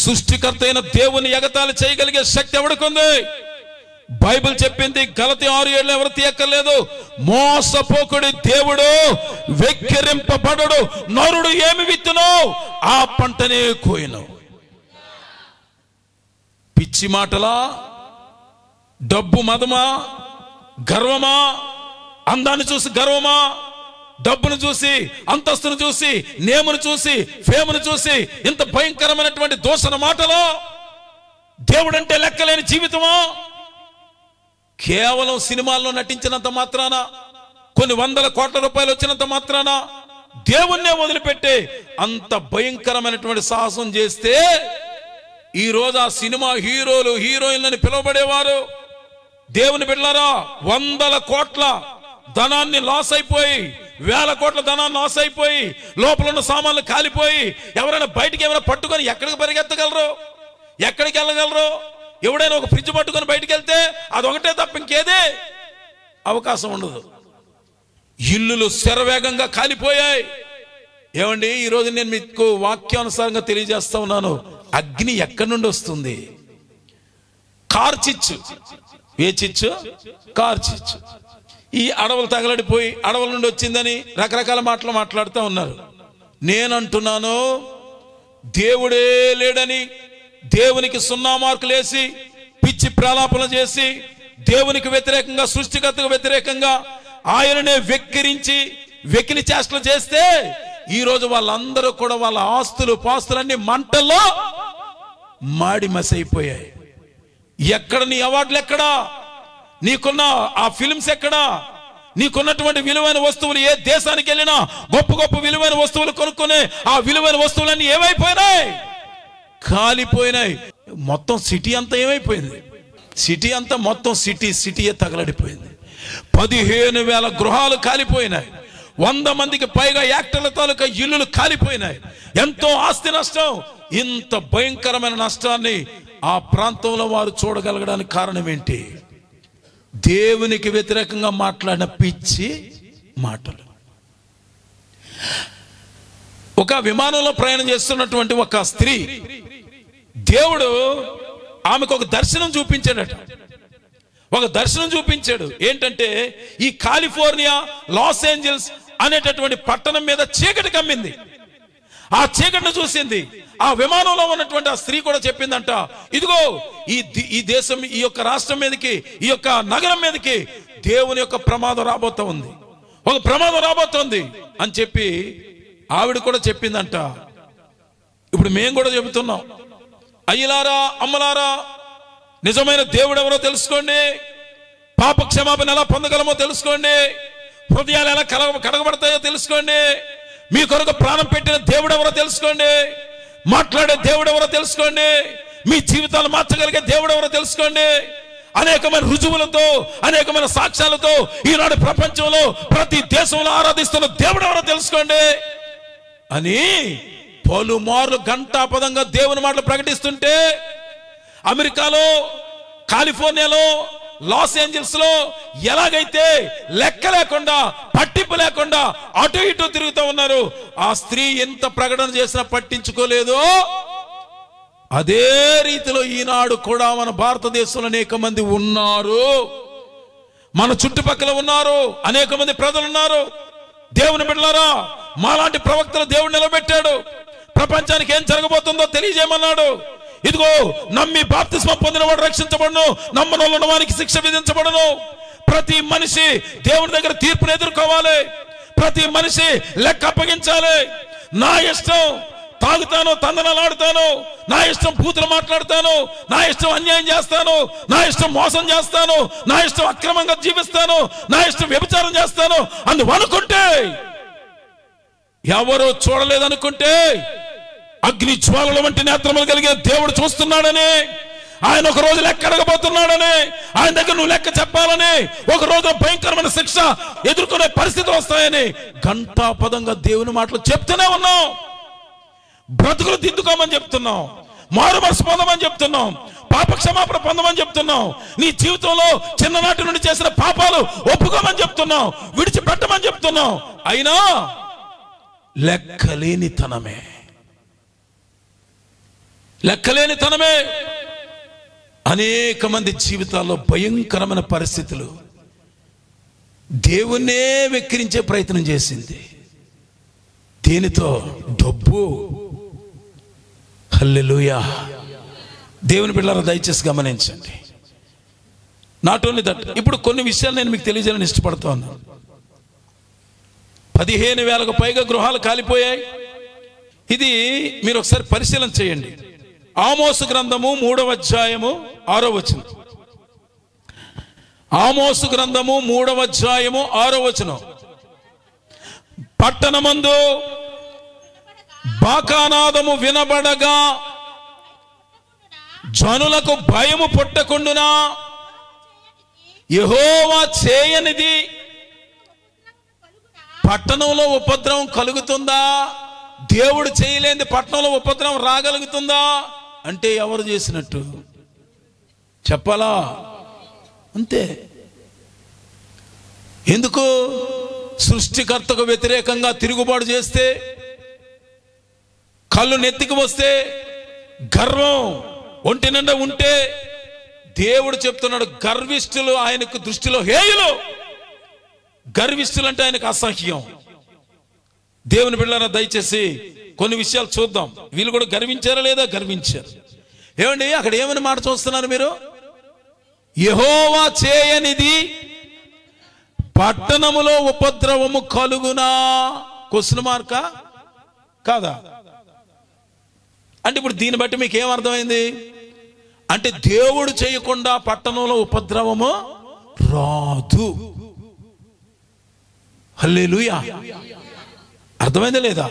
సృష్టికర్త అయిన దేవుని ఎగతాళి చేయగలిగే శక్తి ఎవడికుంది? బైబిల్ చెప్పింది, గలతీ 6:7 ఎవరు తీయక్కర్లేదు, మోసపోకుడి దేవుడు వెక్కిరింపబడడు, నరుడు ఏమి విత్తునో ఆ పంటనే కోయును. పిచ్చి మాటలా, డబ్బు మదమా, గర్వమా, అందాన్ని చూసి గర్వమా, డబ్బును చూసి, అంతస్తును చూసి, నేమును చూసి, ఫేమును చూసి, ఇంత భయంకరమైనటువంటి దూషణ మాటలో దేవుడంటే లెక్కలేని జీవితమా? కేవలం సినిమాల్లో నటించినంత మాత్రాన, కొన్ని 100 కోట్ల రూపాయలు వచ్చినంత మాత్రాన దేవుణ్ణే వదిలిపెట్టే అంత భయంకరమైనటువంటి సాహసం చేస్తే, ఈరోజు ఆ సినిమా హీరోలు హీరోయిన్లని పిలువబడేవారు దేవుని బిడ్డలారా 100 కోట్ల ధనాన్ని లాస్ అయిపోయి, 1000 కోట్ల ధనాన్ని లాస్ అయిపోయి, లోపల ఉన్న సామాన్లు కాలిపోయి, ఎవరైనా బయటికి ఏమైనా పట్టుకొని ఎక్కడికి పరిగెత్తగలరు, ఎక్కడికి వెళ్ళగలరు? ఎవడైనా ఒక ఫ్రిడ్జ్ పట్టుకొని బయటికి వెళ్తే అదొకటే తప్ప ఇంకేదే అవకాశం ఉండదు. ఇల్లులు శరవేగంగా కాలిపోయాయి. ఏమండి, ఈరోజు నేను మీకు వాక్యానుసారంగా తెలియజేస్తా ఉన్నాను, అగ్ని ఎక్కడి నుండి వస్తుంది? కార్చిచ్చు, ఏ చిచ్చు? కార్చిచ్చు. ఈ అడవులు తగలడిపోయి అడవుల నుండి వచ్చిందని రకరకాల మాటలు మాట్లాడుతూ ఉన్నారు. నేనంటున్నాను, దేవుడే లేడని దేవునికి 0 మార్కులు వేసి, పిచ్చి ప్రలాపన చేసి, దేవునికి వ్యతిరేకంగా, సృష్టికర్తకు వ్యతిరేకంగా ఆయననే వెక్కిరించి వెకిలి చేష్టలు చేస్తే, ఈరోజు వాళ్ళందరూ కూడా వాళ్ళ ఆస్తులు పాస్తులన్నీ మంటల్లో మాడి మసైపోయాయి. ఎక్కడ నీ అవార్డులు, ఎక్కడా నీకున్న ఆ ఫిల్మ్స్, ఎక్కడా నీకున్నటువంటి విలువైన వస్తువులు? ఏ దేశానికి వెళ్ళినా గొప్ప గొప్ప విలువైన వస్తువులు కొనుక్కునే ఆ విలువైన వస్తువులన్నీ ఏమైపోయినాయి? కాలిపోయినాయి. మొత్తం సిటీ అంతా ఏమైపోయింది? సిటీ అంతా మొత్తం సిటీయే తగలడిపోయింది. 15,000 గృహాలు కాలిపోయినాయి. 100 మందికి పైగా యాక్టర్ల తాలూకా ఇల్లులు కాలిపోయినాయి. ఎంతో ఆస్తి నష్టం. ఇంత భయంకరమైన నష్టాన్ని ఆ ప్రాంతంలో వారు చూడగలగడానికి కారణం ఏంటి? దేవునికి వ్యతిరేకంగా మాట్లాడిన పిచ్చి మాటలు. ఒక విమానంలో ప్రయాణం చేస్తున్నటువంటి ఒక స్త్రీ, దేవుడు ఆమెకు ఒక దర్శనం చూపించాడట. ఒక దర్శనం చూపించాడు. ఏంటంటే, ఈ కాలిఫోర్నియా, లాస్ ఏంజల్స్ అనేటటువంటి పట్టణం మీద చీకటి కమ్మింది. ఆ చీకటిని చూసింది. ఆ విమానంలో ఉన్నటువంటి ఆ స్త్రీ కూడా చెప్పిందంట, ఇదిగో ఈ దేశం, ఈ యొక్క రాష్ట్రం మీదకి, ఈ యొక్క నగరం మీదకి దేవుని యొక్క ప్రమాదం రాబోతా ఉంది, ఒక ప్రమాదం రాబోతోంది అని చెప్పి ఆవిడ కూడా చెప్పిందంట. ఇప్పుడు మేము కూడా చెబుతున్నాం, అయ్యలారా అమ్మలారా, నిజమైన దేవుడు ఎవరో తెలుసుకోండి, పాప క్షమాపణ ఎలా పొందగలమో తెలుసుకోండి, హృదయాలు ఎలా కడగబడతాయో తెలుసుకోండి, మీ కొరకు ప్రాణం పెట్టిన దేవుడు ఎవరో తెలుసుకోండి, మాట్లాడే దేవుడు ఎవరో తెలుసుకోండి, మీ జీవితాలు మార్చగలిగే దేవుడు ఎవరో తెలుసుకోండి. అనేకమైన రుజువులతో, అనేకమైన సాక్ష్యాలతో ఈనాడు ప్రపంచంలో ప్రతి దేశంలో ఆరాధిస్తున్న దేవుడు ఎవరో తెలుసుకోండి అని పలుమార్లు ఘంటాపదంగా దేవుని మాటలు ప్రకటిస్తుంటే, అమెరికాలో, కాలిఫోర్నియాలో, లాస్ ఏంజల్స్ లో ఎలాగైతే లెక్క లేకుండా, పట్టింపు లేకుండా అటు ఇటు తిరుగుతూ ఉన్నారు, ఆ స్త్రీ ఎంత ప్రకటన చేసినా పట్టించుకోలేదు. అదే రీతిలో ఈనాడు కూడా మన భారతదేశంలో అనేక మంది ఉన్నారు, మన చుట్టుపక్కల ఉన్నారు, అనేక మంది ప్రజలు ఉన్నారు. దేవుని బిడ్డలారా, మాలాంటి ప్రవక్తలు దేవుడు నిలబెట్టాడు. ప్రపంచానికి ఏం జరగబోతుందో తెలియజేయమన్నాడు. ఇదిగో, నమ్మి బాప్తిస్మం పొందినవాడు రక్షించబడును, నమ్మనోళ్ళ వారికి శిక్ష విధించబడును. ప్రతి మనిషి దేవుని దగ్గర తీర్పును ఎదుర్కోవాలి, ప్రతి మనిషి లెక్క అప్పగించాలి. నా ఇష్టం తాగుతాను, తందనాలాడుతాను, నా ఇష్టం బూతులు మాట్లాడతాను, నా ఇష్టం అన్యాయం చేస్తాను, నా ఇష్టం మోసం చేస్తాను, నా ఇష్టం అక్రమంగా జీవిస్తాను, నా ఇష్టం వ్యభిచారం చేస్తాను అనుకుంటే, ఎవరు చూడలేదనుకుంటే, అగ్ని జ్వాలల వంటి నేత్రములు కలిగిన దేవుడు చూస్తున్నాడని, ఆయన ఒక రోజు లెక్క అడగబోతున్నాడని, ఆయన దగ్గర నువ్వు లెక్క చెప్పాలని, ఒక రోజు భయంకరమైన శిక్ష ఎదుర్కొనే పరిస్థితులు వస్తాయని ఘంటాపదంగా దేవుని మాటలు చెప్తూనే ఉన్నాం. బ్రతుకులు దిద్దుకోమని చెప్తున్నాం, మారు మనసు పొందమని చెప్తున్నాం, పాప క్షమాపణ పొందమని చెప్తున్నాం, నీ జీవితంలో చిన్ననాటి నుండి చేసిన పాపాలు ఒప్పుకోమని చెప్తున్నాం, విడిచిపెట్టమని చెప్తున్నాం. అయినా లెక్కలేనితనమే అనేక మంది జీవితాల్లో భయంకరమైన పరిస్థితులు దేవుణ్ణే వెక్కిరించే ప్రయత్నం చేసింది. దీనితో డబ్బు. హల్లెలూయా. దేవుని బిడ్డలారా, దయచేసి గమనించండి. నాట్ ఓన్లీ దట్, ఇప్పుడు కొన్ని విషయాలు నేను మీకు తెలియజేయాలని ఇష్టపడుతూ ఉన్నాను. 15,000కు పైగా గృహాలు కాలిపోయాయి. ఇది మీరు ఒకసారి పరిశీలన చేయండి. ఆమోసు గ్రంథము 3వ అధ్యాయము 6వ వచనం. ఆమోసు గ్రంథము 3వ అధ్యాయము 6వ వచనం. పట్టణమందు బాకానాదము వినబడగా జనులకు భయము పుట్టకుండునా, యెహోవా చేయనిది పట్టణంలో ఉపద్రవం కలుగుతుందా? దేవుడు చేయలేని పట్టణంలో ఉపద్రవం రాగలుగుతుందా అంటే ఎవరు చేసినట్టు చెప్పాలా? అంతే. ఎందుకు? సృష్టికర్తకు వ్యతిరేకంగా తిరుగుబాటు చేస్తే, కళ్ళు నెత్తికి వస్తే, గర్వం ఒంటి నిండా ఉంటే, దేవుడు చెప్తున్నాడు, గర్విష్ఠులు ఆయనకు దృష్టిలో హేయులు. గర్విష్ఠులు అంటే ఆయనకు అసహ్యం. దేవుని బిడ్డలారా, దయచేసి కొన్ని విషయాలు చూద్దాం. వీళ్ళు కూడా గర్వించారా లేదా? గర్వించారు. ఏమండి, అక్కడ ఏమని మాట చూస్తున్నారు మీరు? యెహోవా చేయనిది పట్టణములో ఉపద్రవము కలుగునా? క్వశ్చన్ మార్కా కాదా? అంటే ఇప్పుడు దీన్ని బట్టి మీకు ఏమర్థమైంది అంటే, దేవుడు చేయకుండా పట్టణంలో ఉపద్రవము రాదు. హల్లెలూయా. అర్థమైందా లేదా?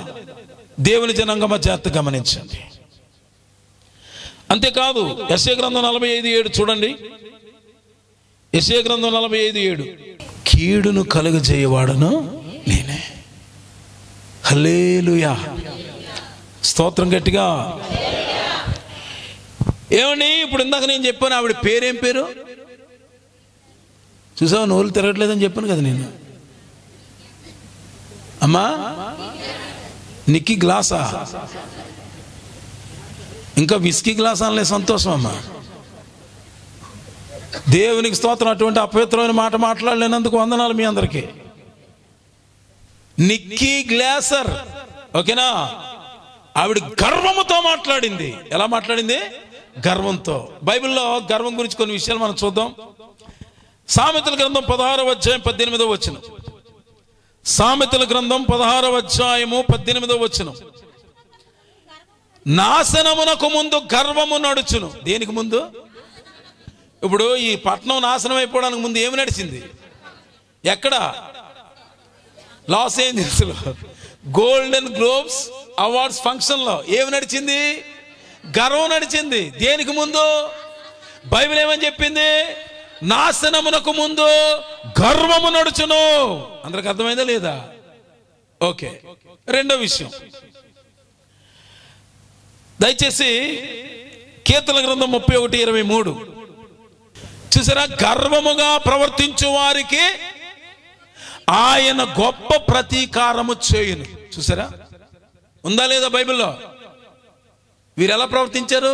దేవుని జనాంగమ జాగ్రత్త గమనించండి. అంతేకాదు, యెషయా గ్రంథం 45:7 చూడండి. యెషయా గ్రంథం 45:7, కీడును కలుగజేయవాడను నేనే. హల్లెలూయా. స్తోత్రం గట్టిగా. ఏమండి, ఇప్పుడు ఇందాక నేను చెప్పాను, ఆవిడ పేరేం పేరు చూసావు? నోళ్ళు తిరగట్లేదని చెప్పాను కదా నేను. అమ్మా, నిక్కీ గ్లాసా? ఇంకా విస్కీ గ్లాస్ అనలే. సంతోషం అమ్మా, దేవునికి స్తోత్రం. అటువంటి అపవిత్రమైన మాట మాట్లాడలేనందుకు వందనాలు మీ అందరికీ. నిక్కీ గ్లాసర్, ఓకేనా? ఆవిడ గర్వముతో మాట్లాడింది. ఎలా మాట్లాడింది? గర్వంతో. బైబిల్లో గర్వం గురించి కొన్ని విషయాలు మనం చూద్దాం. సామెతల గ్రంథం 16వ అధ్యాయం 18వ వచనం. సామెతల గ్రంథం 16వ అధ్యాయము 18వ వచనం. నాశనమునకు ముందు గర్వము నడుచును. దేనికి ముందు? ఇప్పుడు ఈ పట్టణం నాశనం అయిపోవడానికి ముందు ఏమి నడిచింది? ఎక్కడ? లాస్ ఏంజల్స్ లో గోల్డెన్ గ్లోబ్స్ అవార్డ్స్ ఫంక్షన్ లో ఏమి నడిచింది? గర్వం నడిచింది. దేనికి ముందు? బైబిల్ ఏమని చెప్పింది? నాశనమునకు ముందు గర్వము నడుచును. అందరికి అర్థమైందా లేదా? ఓకే. రెండో విషయం, దయచేసి కీర్తన గ్రంథం 31:23 చూసారా? గర్వముగా ప్రవర్తించు వారికి ఆయన గొప్ప ప్రతీకారము చేయును. చూసారా? ఉందా లేదా బైబిల్లో? వీరు ఎలా ప్రవర్తించారు?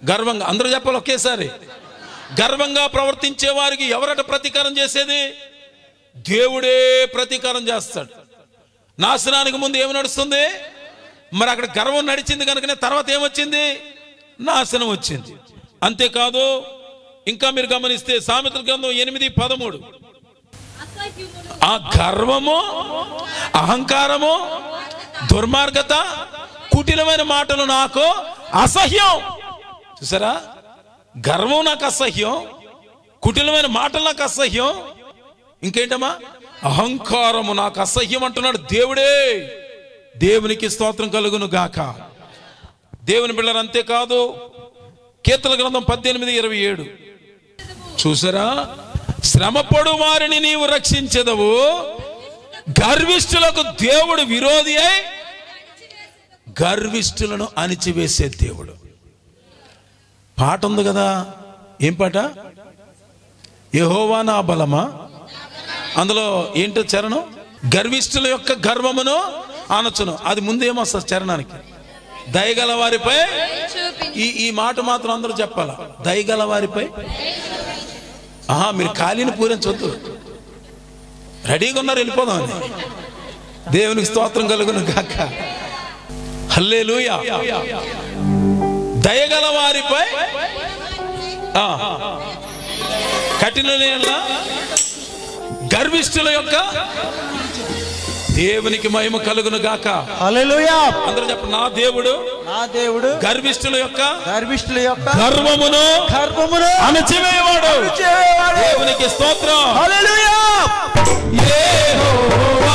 గర్వంగా. అందరూ చెప్పాలి ఒకేసారి. గర్వంగా ప్రవర్తించే వారికి ఎవరట ప్రతీకారం చేసేది? దేవుడే ప్రతీకారం చేస్తాడు. నాశనానికి ముందు ఏమి నడుస్తుంది? మరి అక్కడ గర్వం నడిచింది కనుకనే తర్వాత ఏమొచ్చింది? నాశనం వచ్చింది. అంతేకాదు, ఇంకా మీరు గమనిస్తే సామెతల గ్రంథం 8:13 ఆ గర్వము, అహంకారము, దుర్మార్గత, కుటిలమైన మాటలు నాకు అసహ్యం. చూసారా? గర్వం నాకు అసహ్యం, కుటిలమైన మాటలు నాకు అసహ్యం, ఇంకేంటమ్మా? అహంకారము నాకు అసహ్యం అంటున్నాడు దేవుడే. దేవునికి స్తోత్రం కలుగును గాక. దేవుని బిడ్డలు. అంతేకాదు, కీర్తన గ్రంథం 18:27 చూసారా? శ్రమపడు వారిని నీవు రక్షించెదవు, గర్విష్ఠులకు దేవుడు విరోధి అయి గర్విష్ఠులను అణిచివేసే దేవుడు. పాట ఉంది కదా, ఏం పాట? యెహోవా నా బలమా. అందులో ఏంటో చరణం? గర్విష్ఠుల యొక్క గర్వమును అనచును. అది ముందేమొస్తుంది చరణానికి? దయగల వారిపై. ఈ మాట మాత్రం అందరూ చెప్పాలా? దయగల వారిపై. మీరు ఖాళీని పూరించవద్దు, రెడీగా ఉన్నారు వెళ్ళిపోదామని. దేవునికి స్తోత్రం కలుగును గాక. హల్లెలూయా. దయగల వారిపై కఠిన గర్విష్ఠుల యొక్క దేవునికి మహిమ కలుగును గాక. హల్లెలూయా. అందరూ చెప్పండి, నా దేవుడు గర్విష్ఠుల యొక్క గర్వమును అణచివేయవాడు. దేవునికి స్తోత్రం. హల్లెలూయా. యెహోవా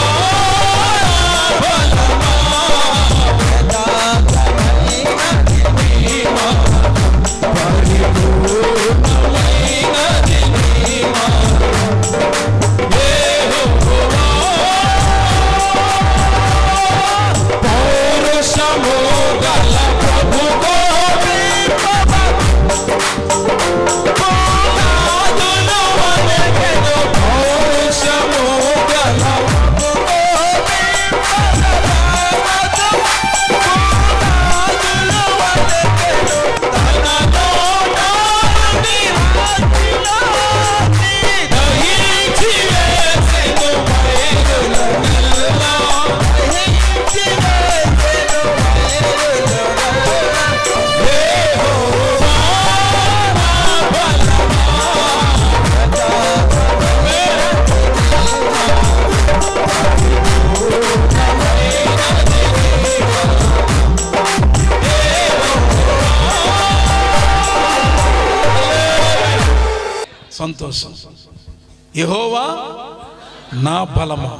సంతోషం. యెహోవా నా బలమా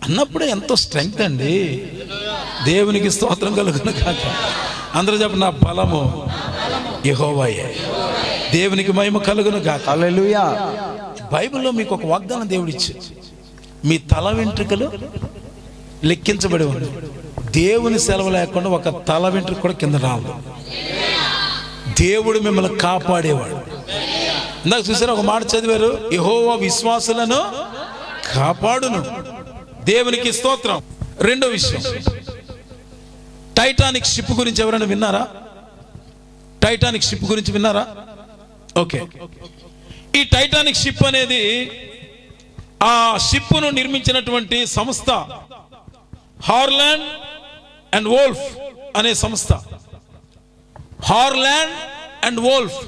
అన్నప్పుడే ఎంతో స్ట్రెంగ్త్ అండి. దేవునికి స్తోత్రం కలుగును గాక. అందరూ చెప్పండి, నా బలము యెహోవాయే. దేవునికి మహిమ కలుగును గాక. హల్లెలూయా. బైబిల్లో మీకు ఒక వాగ్దానం దేవుడిచ్చి, మీ తల వెంట్రుకలు లెక్కించబడి ఉంది. దేవుని సెలవు లేకుండా ఒక తల వెంట్రుక కూడా కింద రాదు. దేవుడు మిమ్మల్ని కాపాడేవాడు. ఇందాక చూసారా, ఒక మాట చదివారు, యెహోవా విశ్వాసులను కాపాడును. దేవునికి స్తోత్రం. రెండో విషయం, టైటానిక్ షిప్ గురించి ఎవరైనా విన్నారా? టైటానిక్ షిప్ గురించి విన్నారా? ఓకే. ఈ టైటానిక్ షిప్ అనేది, ఆ షిప్ను నిర్మించినటువంటి సంస్థ హార్లాండ్ అండ్ వోల్ఫ్ అనే సంస్థ. హార్లాండ్ అండ్ వోల్ఫ్,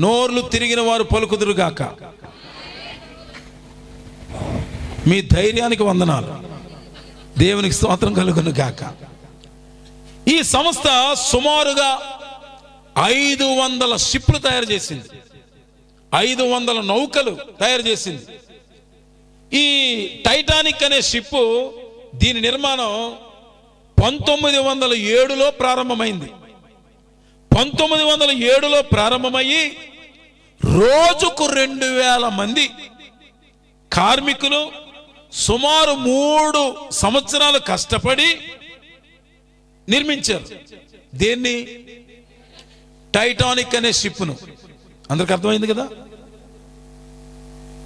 నోర్లు తిరిగిన వారు పలుకుదురుగాక. మీ ధైర్యానికి వందనాలు, దేవునికి స్తోత్రం కలుగును గాక. ఈ సంస్థ సుమారుగా 500 షిప్లు తయారు చేసింది, 500 నౌకలు తయారు చేసింది. ఈ టైటానిక్ అనే షిప్, దీని నిర్మాణం 1907లో ప్రారంభమైంది. 1907లో ప్రారంభమయ్యి రోజుకు 2000 మంది కార్మికులు సుమారు 3 సంవత్సరాలు కష్టపడి నిర్మించారు. దేన్ని? టైటానిక్ అనే షిప్ను. అందరికి అర్థమైంది కదా?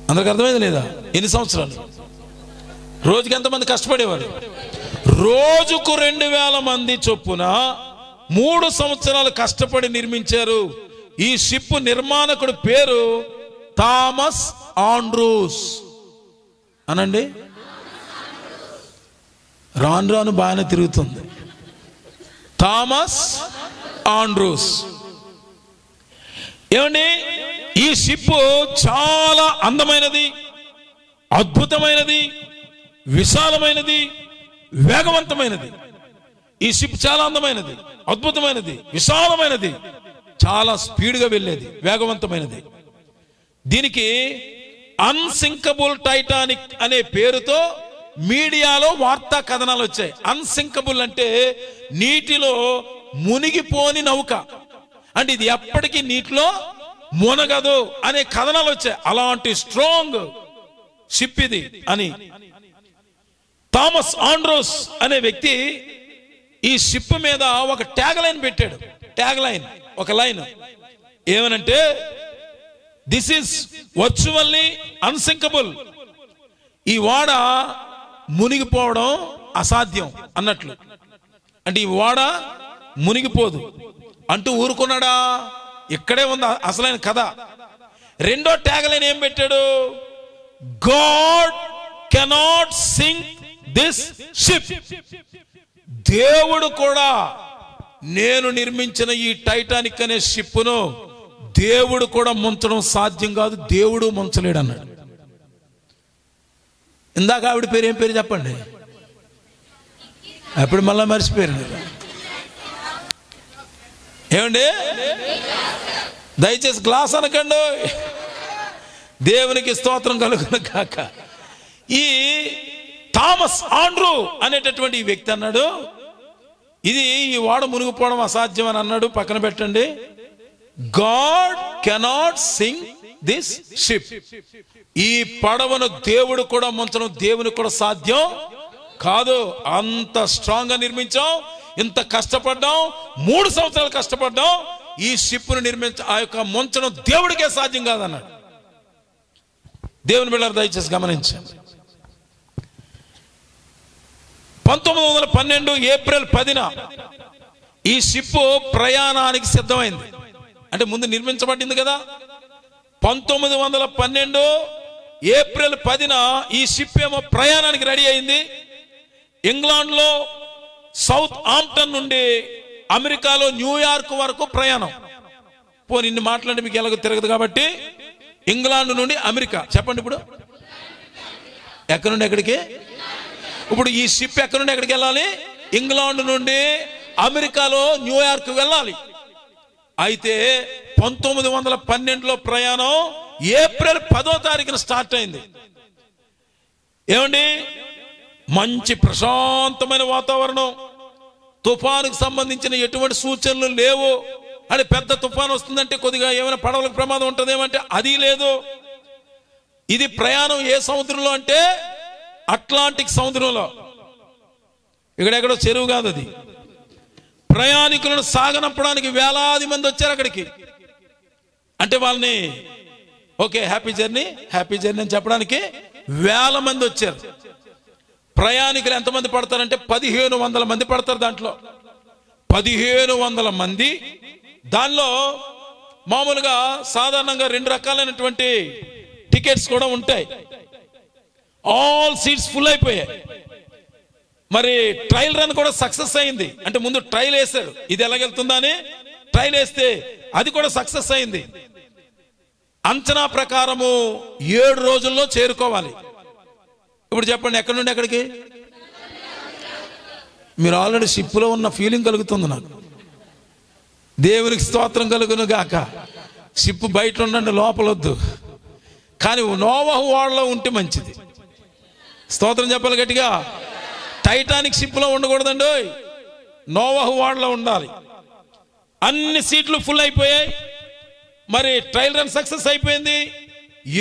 అందరికి అర్థమైంది లేదా? ఎన్ని సంవత్సరాలు? రోజుకి ఎంతమంది కష్టపడేవారు? రోజుకు 2000 మంది చొప్పున 3 సంవత్సరాలు కష్టపడి నిర్మించారు. ఈ షిప్ నిర్మాణకుడు పేరు థామస్ ఆండ్రూస్ అనండి. రాను రాను బాగానే తిరుగుతుంది. Thomas Andrews. ఏమండి, ఈ షిప్ చాలా అందమైనది, అద్భుతమైనది, విశాలమైనది, వేగవంతమైనది. ఈ షిప్ చాలా అందమైనది, అద్భుతమైనది, విశాలమైనది, చాలా స్పీడ్గా వెళ్ళేది, వేగవంతమైనది. దీనికి అన్సింకబుల్ టైటానిక్ అనే పేరుతో మీడియాలో వార్తా కథనాలు వచ్చాయి. అన్సింకబుల్ అంటే నీటిలో మునిగిపోని నౌక, అంటే ఇది ఎప్పటికీ నీటిలో మునగదు అనే కథనాలు వచ్చాయి. అలాంటి స్ట్రాంగ్ షిప్ ఇది అని థామస్ ఆండ్రూస్ అనే వ్యక్తి ఈ షిప్ మీద ఒక ట్యాగ్ లైన్ పెట్టాడు. ట్యాగ్ లైన్, ఒక లైన్ ఏమనంటే, దిస్ ఈస్ వర్చువల్లీ అన్సింకబుల్. ఈ ఓడ మునిగిపోవడం అసాధ్యం అన్నట్లు. అంటే ఈ ఓడ మునిగిపోదు అంటూ ఊరుకున్నాడా? ఇక్కడే ఉంది అసలైన కథ. రెండో ట్యాగ్ లైన్ ఏం పెట్టాడు? God cannot sink this ship. దేవుడు కూడా నేను నిర్మించిన ఈ టైటానిక్ అనే షిప్ను దేవుడు కూడా ముంచడం సాధ్యం కాదు, దేవుడు ముంచలేడు అన్నాడు. ఇందాక ఆవిడ పేరు ఏం పేరు చెప్పండి? అప్పుడు మళ్ళా మర్చిపోయారు. ఏమండి, దయచేసి గ్లాస్ అనకండి. దేవునికి స్తోత్రం కలుగును కాక. ఈ థామస్ ఆండ్రూ అనేటటువంటి ఈ వ్యక్తి అన్నాడు, ఇది ఈ ఓడ మునిగిపోవడం అసాధ్యం అని అన్నాడు. పక్కన పెట్టండి. God cannot sink this ship. ఈ పడవను దేవుడు కూడా ముంచడం దేవునికి కూడా సాధ్యం కాదు. అంత స్ట్రాంగ్ గా నిర్మించాం, ఇంత కష్టపడ్డాం, 3 సంవత్సరాలు కష్టపడ్డాం. ఈ షిప్ను ఆ యొక్క ముంచడం దేవుడికే సాధ్యం కాదన్నాడు. దేవుని బిడ్డలారా దయచేసి గమనించండి. 1912 ఏప్రిల్ 10న ఈ షిప్ ప్రయాణానికి సిద్ధమైంది. అంటే ముందు నిర్మించబడింది కదా. 1912 ఏప్రిల్ 10న ఈ షిప్ ఏమో ప్రయాణానికి రెడీ అయింది. ఇంగ్లాండ్లో సౌత్ ఆంప్టన్ నుండి అమెరికాలో న్యూయార్క్ వరకు ప్రయాణం. నిన్ను మాట్లాడి మీకు ఎలాగో తిరగదు కాబట్టి ఇంగ్లాండ్ నుండి అమెరికా చెప్పండి. ఇప్పుడు ఎక్కడి నుండి ఎక్కడికి? ఇప్పుడు ఈ షిప్ ఎక్కడి నుండి ఎక్కడికి వెళ్ళాలి? ఇంగ్లాండ్ నుండి అమెరికాలో న్యూయార్క్ వెళ్ళాలి. అయితే 1912లో ప్రయాణం ఏప్రిల్ 10వ తారీఖున స్టార్ట్ అయింది. ఏమండి, మంచి ప్రశాంతమైన వాతావరణం, తుఫానుకు సంబంధించిన ఎటువంటి సూచనలు లేవు. అంటే పెద్ద తుఫాను వస్తుందంటే కొద్దిగా ఏమైనా పడవలకు ప్రమాదం ఉంటుందేమంటే అది లేదు. ఇది ప్రయాణం ఏ సముద్రంలో అంటే అట్లాంటిక్ సముద్రంలో, ఇక్కడెక్కడో చెరువు కాదు అది. ప్రయాణికులను సాగనంపడానికి వేలాది మంది వచ్చారు అక్కడికి. అంటే వాళ్ళని ఓకే హ్యాపీ జర్నీ అని చెప్పడానికి వేల మంది వచ్చారు. ప్రయాణికులు ఎంతమంది పడతారంటే 1500 మంది పడతారు. దాంట్లో 1500 మంది. దానిలో మామూలుగా సాధారణంగా 2 రకాలైనటువంటి టికెట్స్ కూడా ఉంటాయి. ఆల్ సీట్స్ ఫుల్ అయిపోయాయి. మరి ట్రయల్ రన్ కూడా సక్సెస్ అయింది. అంటే ముందు ట్రయల్ వేశారు, ఇది ఎలాగెళ్తుందా అని ట్రయల్ వేస్తే అది కూడా సక్సెస్ అయింది. అంచనా ప్రకారము 7 రోజుల్లో చేరుకోవాలి. ఇప్పుడు చెప్పండి, ఎక్కడి నుండి ఎక్కడికి? మీరు ఆల్రెడీ షిప్లో ఉన్న ఫీలింగ్ కలుగుతుంది నాకు. దేవునికి స్తోత్రం కలుగును గాక. షిప్ బయట ఉండండి, లోపలొద్దు. కానీ నోవహు ఓడలో ఉంటే మంచిది. స్తోత్రం చెప్పాలి గట్టిగా. టైటానిక్ షిప్లో ఉండకూడదండి, నోవహు ఓడలో ఉండాలి. అన్ని సీట్లు ఫుల్ అయిపోయాయి. మరి ట్రయల్ రన్ సక్సెస్ అయిపోయింది.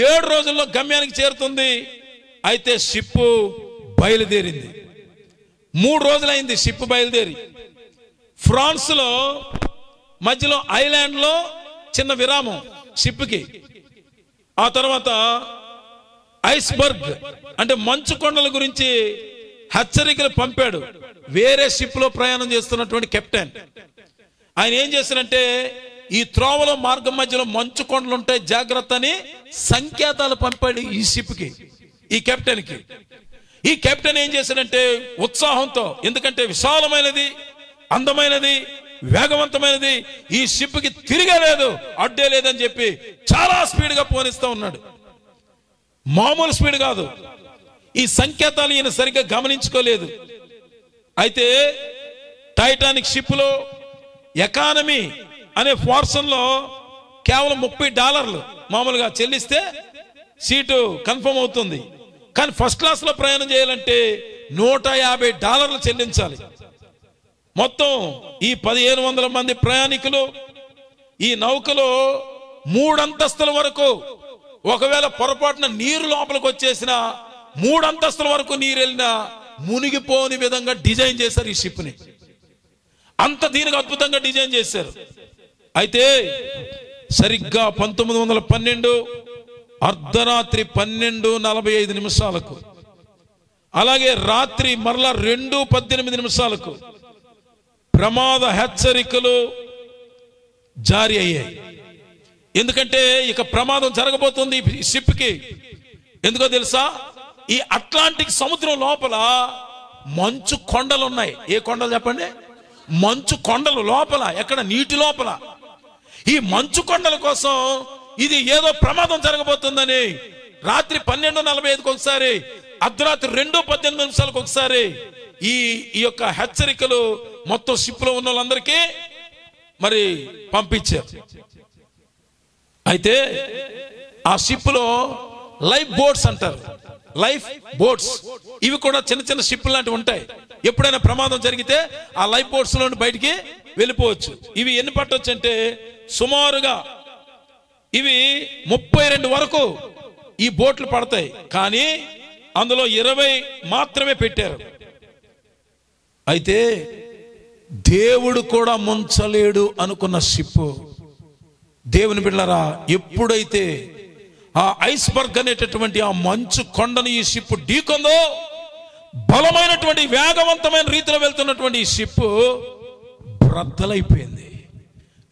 7 రోజుల్లో గమ్యానికి చేరుతుంది. అయితే షిప్ బయలుదేరింది. 3 రోజులైంది షిప్ బయలుదేరి. ఫ్రాన్స్లో మధ్యలో ఐలాండ్లో చిన్న విరామం షిప్కి. ఆ తర్వాత ఐస్బర్గ్ అంటే మంచు కొండల గురించి హెచ్చరికలు పంపాడు వేరే షిప్లో ప్రయాణం చేస్తున్నటువంటి కెప్టెన్. ఆయన ఏం చేశారంటే, ఈ త్రోవలో మార్గం మధ్యలో మంచు కొండలు ఉంటాయి, జాగ్రత్త అని సంకేతాలు పంపాడు ఈ షిప్కి, ఈ కెప్టెన్కి. ఈ కెప్టెన్ ఏం చేశాడంటే ఉత్సాహంతో, ఎందుకంటే విశాలమైనది, అందమైనది, వేగవంతమైనది, ఈ షిప్కి తిరిగే లేదు, అడ్డే లేదని చెప్పి చాలా స్పీడ్గా పోనిస్తూ ఉన్నాడు. మామూలు స్పీడ్ కాదు. ఈ సంకేతాలు ఈయన సరిగ్గా గమనించుకోలేదు. అయితే టైటానిక్ షిప్లో ఎకానమీ అనే పోర్షన్లో కేవలం $30 మామూలుగా చెల్లిస్తే సీటు కన్ఫర్మ్ అవుతుంది. కానీ ఫస్ట్ క్లాస్లో ప్రయాణం చేయాలంటే $150 చెల్లించాలి. మొత్తం ఈ 1500 మంది ప్రయాణికులు ఈ నౌకలో 3 అంతస్తుల వరకు, ఒకవేళ పొరపాటున నీరు లోపలికి వచ్చేసిన 3 అంతస్తుల వరకు నీరు వెళ్ళినా మునిగిపోని విధంగా డిజైన్ చేశారు ఈ షిప్ని. అంత దీనికి అద్భుతంగా డిజైన్ చేశారు. అయితే సరిగ్గా 1912 అర్ధరాత్రి 12:45 అలాగే రాత్రి మరలా 2:18 ప్రమాద హెచ్చరికలు జారీ అయ్యాయి. ఎందుకంటే ఇక ప్రమాదం జరగబోతుంది ఈ షిప్కి. ఎందుకో తెలుసా? ఈ అట్లాంటిక్ సముద్రం లోపల మంచు కొండలు ఉన్నాయి. ఏ కొండలు చెప్పండి? మంచు కొండలు లోపల, ఎక్కడ? నీటి లోపల. ఈ మంచు కొండల కోసం ఇది ఏదో ప్రమాదం జరగబోతుందని రాత్రి 12:45 ఒకసారి, అర్ధరాత్రి 2:18 ఒకసారి ఈ యొక్క హెచ్చరికలు మొత్తం షిప్ లో ఉన్న వాళ్ళందరికీ మరి పంపించారు. అయితే ఆ షిప్ లో లైఫ్ బోట్స్ అంటారు, లైఫ్ బోట్స్, ఇవి కూడా చిన్న చిన్న షిప్ లాంటివి ఉంటాయి. ఎప్పుడైనా ప్రమాదం జరిగితే ఆ లైఫ్ బోట్స్ లో బయటికి వెళ్ళిపోవచ్చు. ఇవి ఎన్ని పట్టొచ్చు అంటే సుమారుగా ఇవి 32 వరకు ఈ బోట్లు పడతాయి. కానీ అందులో 20 మాత్రమే పెట్టారు. అయితే దేవుడు కూడా ముంచలేడు అనుకున్న షిప్, దేవుని బిడ్డలారా, ఎప్పుడైతే ఆ ఐస్బర్గ్ అనేటటువంటి ఆ మంచు కొండను ఈ షిప్ ఢీకొందో, బలమైనటువంటి వేగవంతమైన రీతిలో వెళ్తున్నటువంటి ఈ షిప్ బ్రద్దలైపోయింది.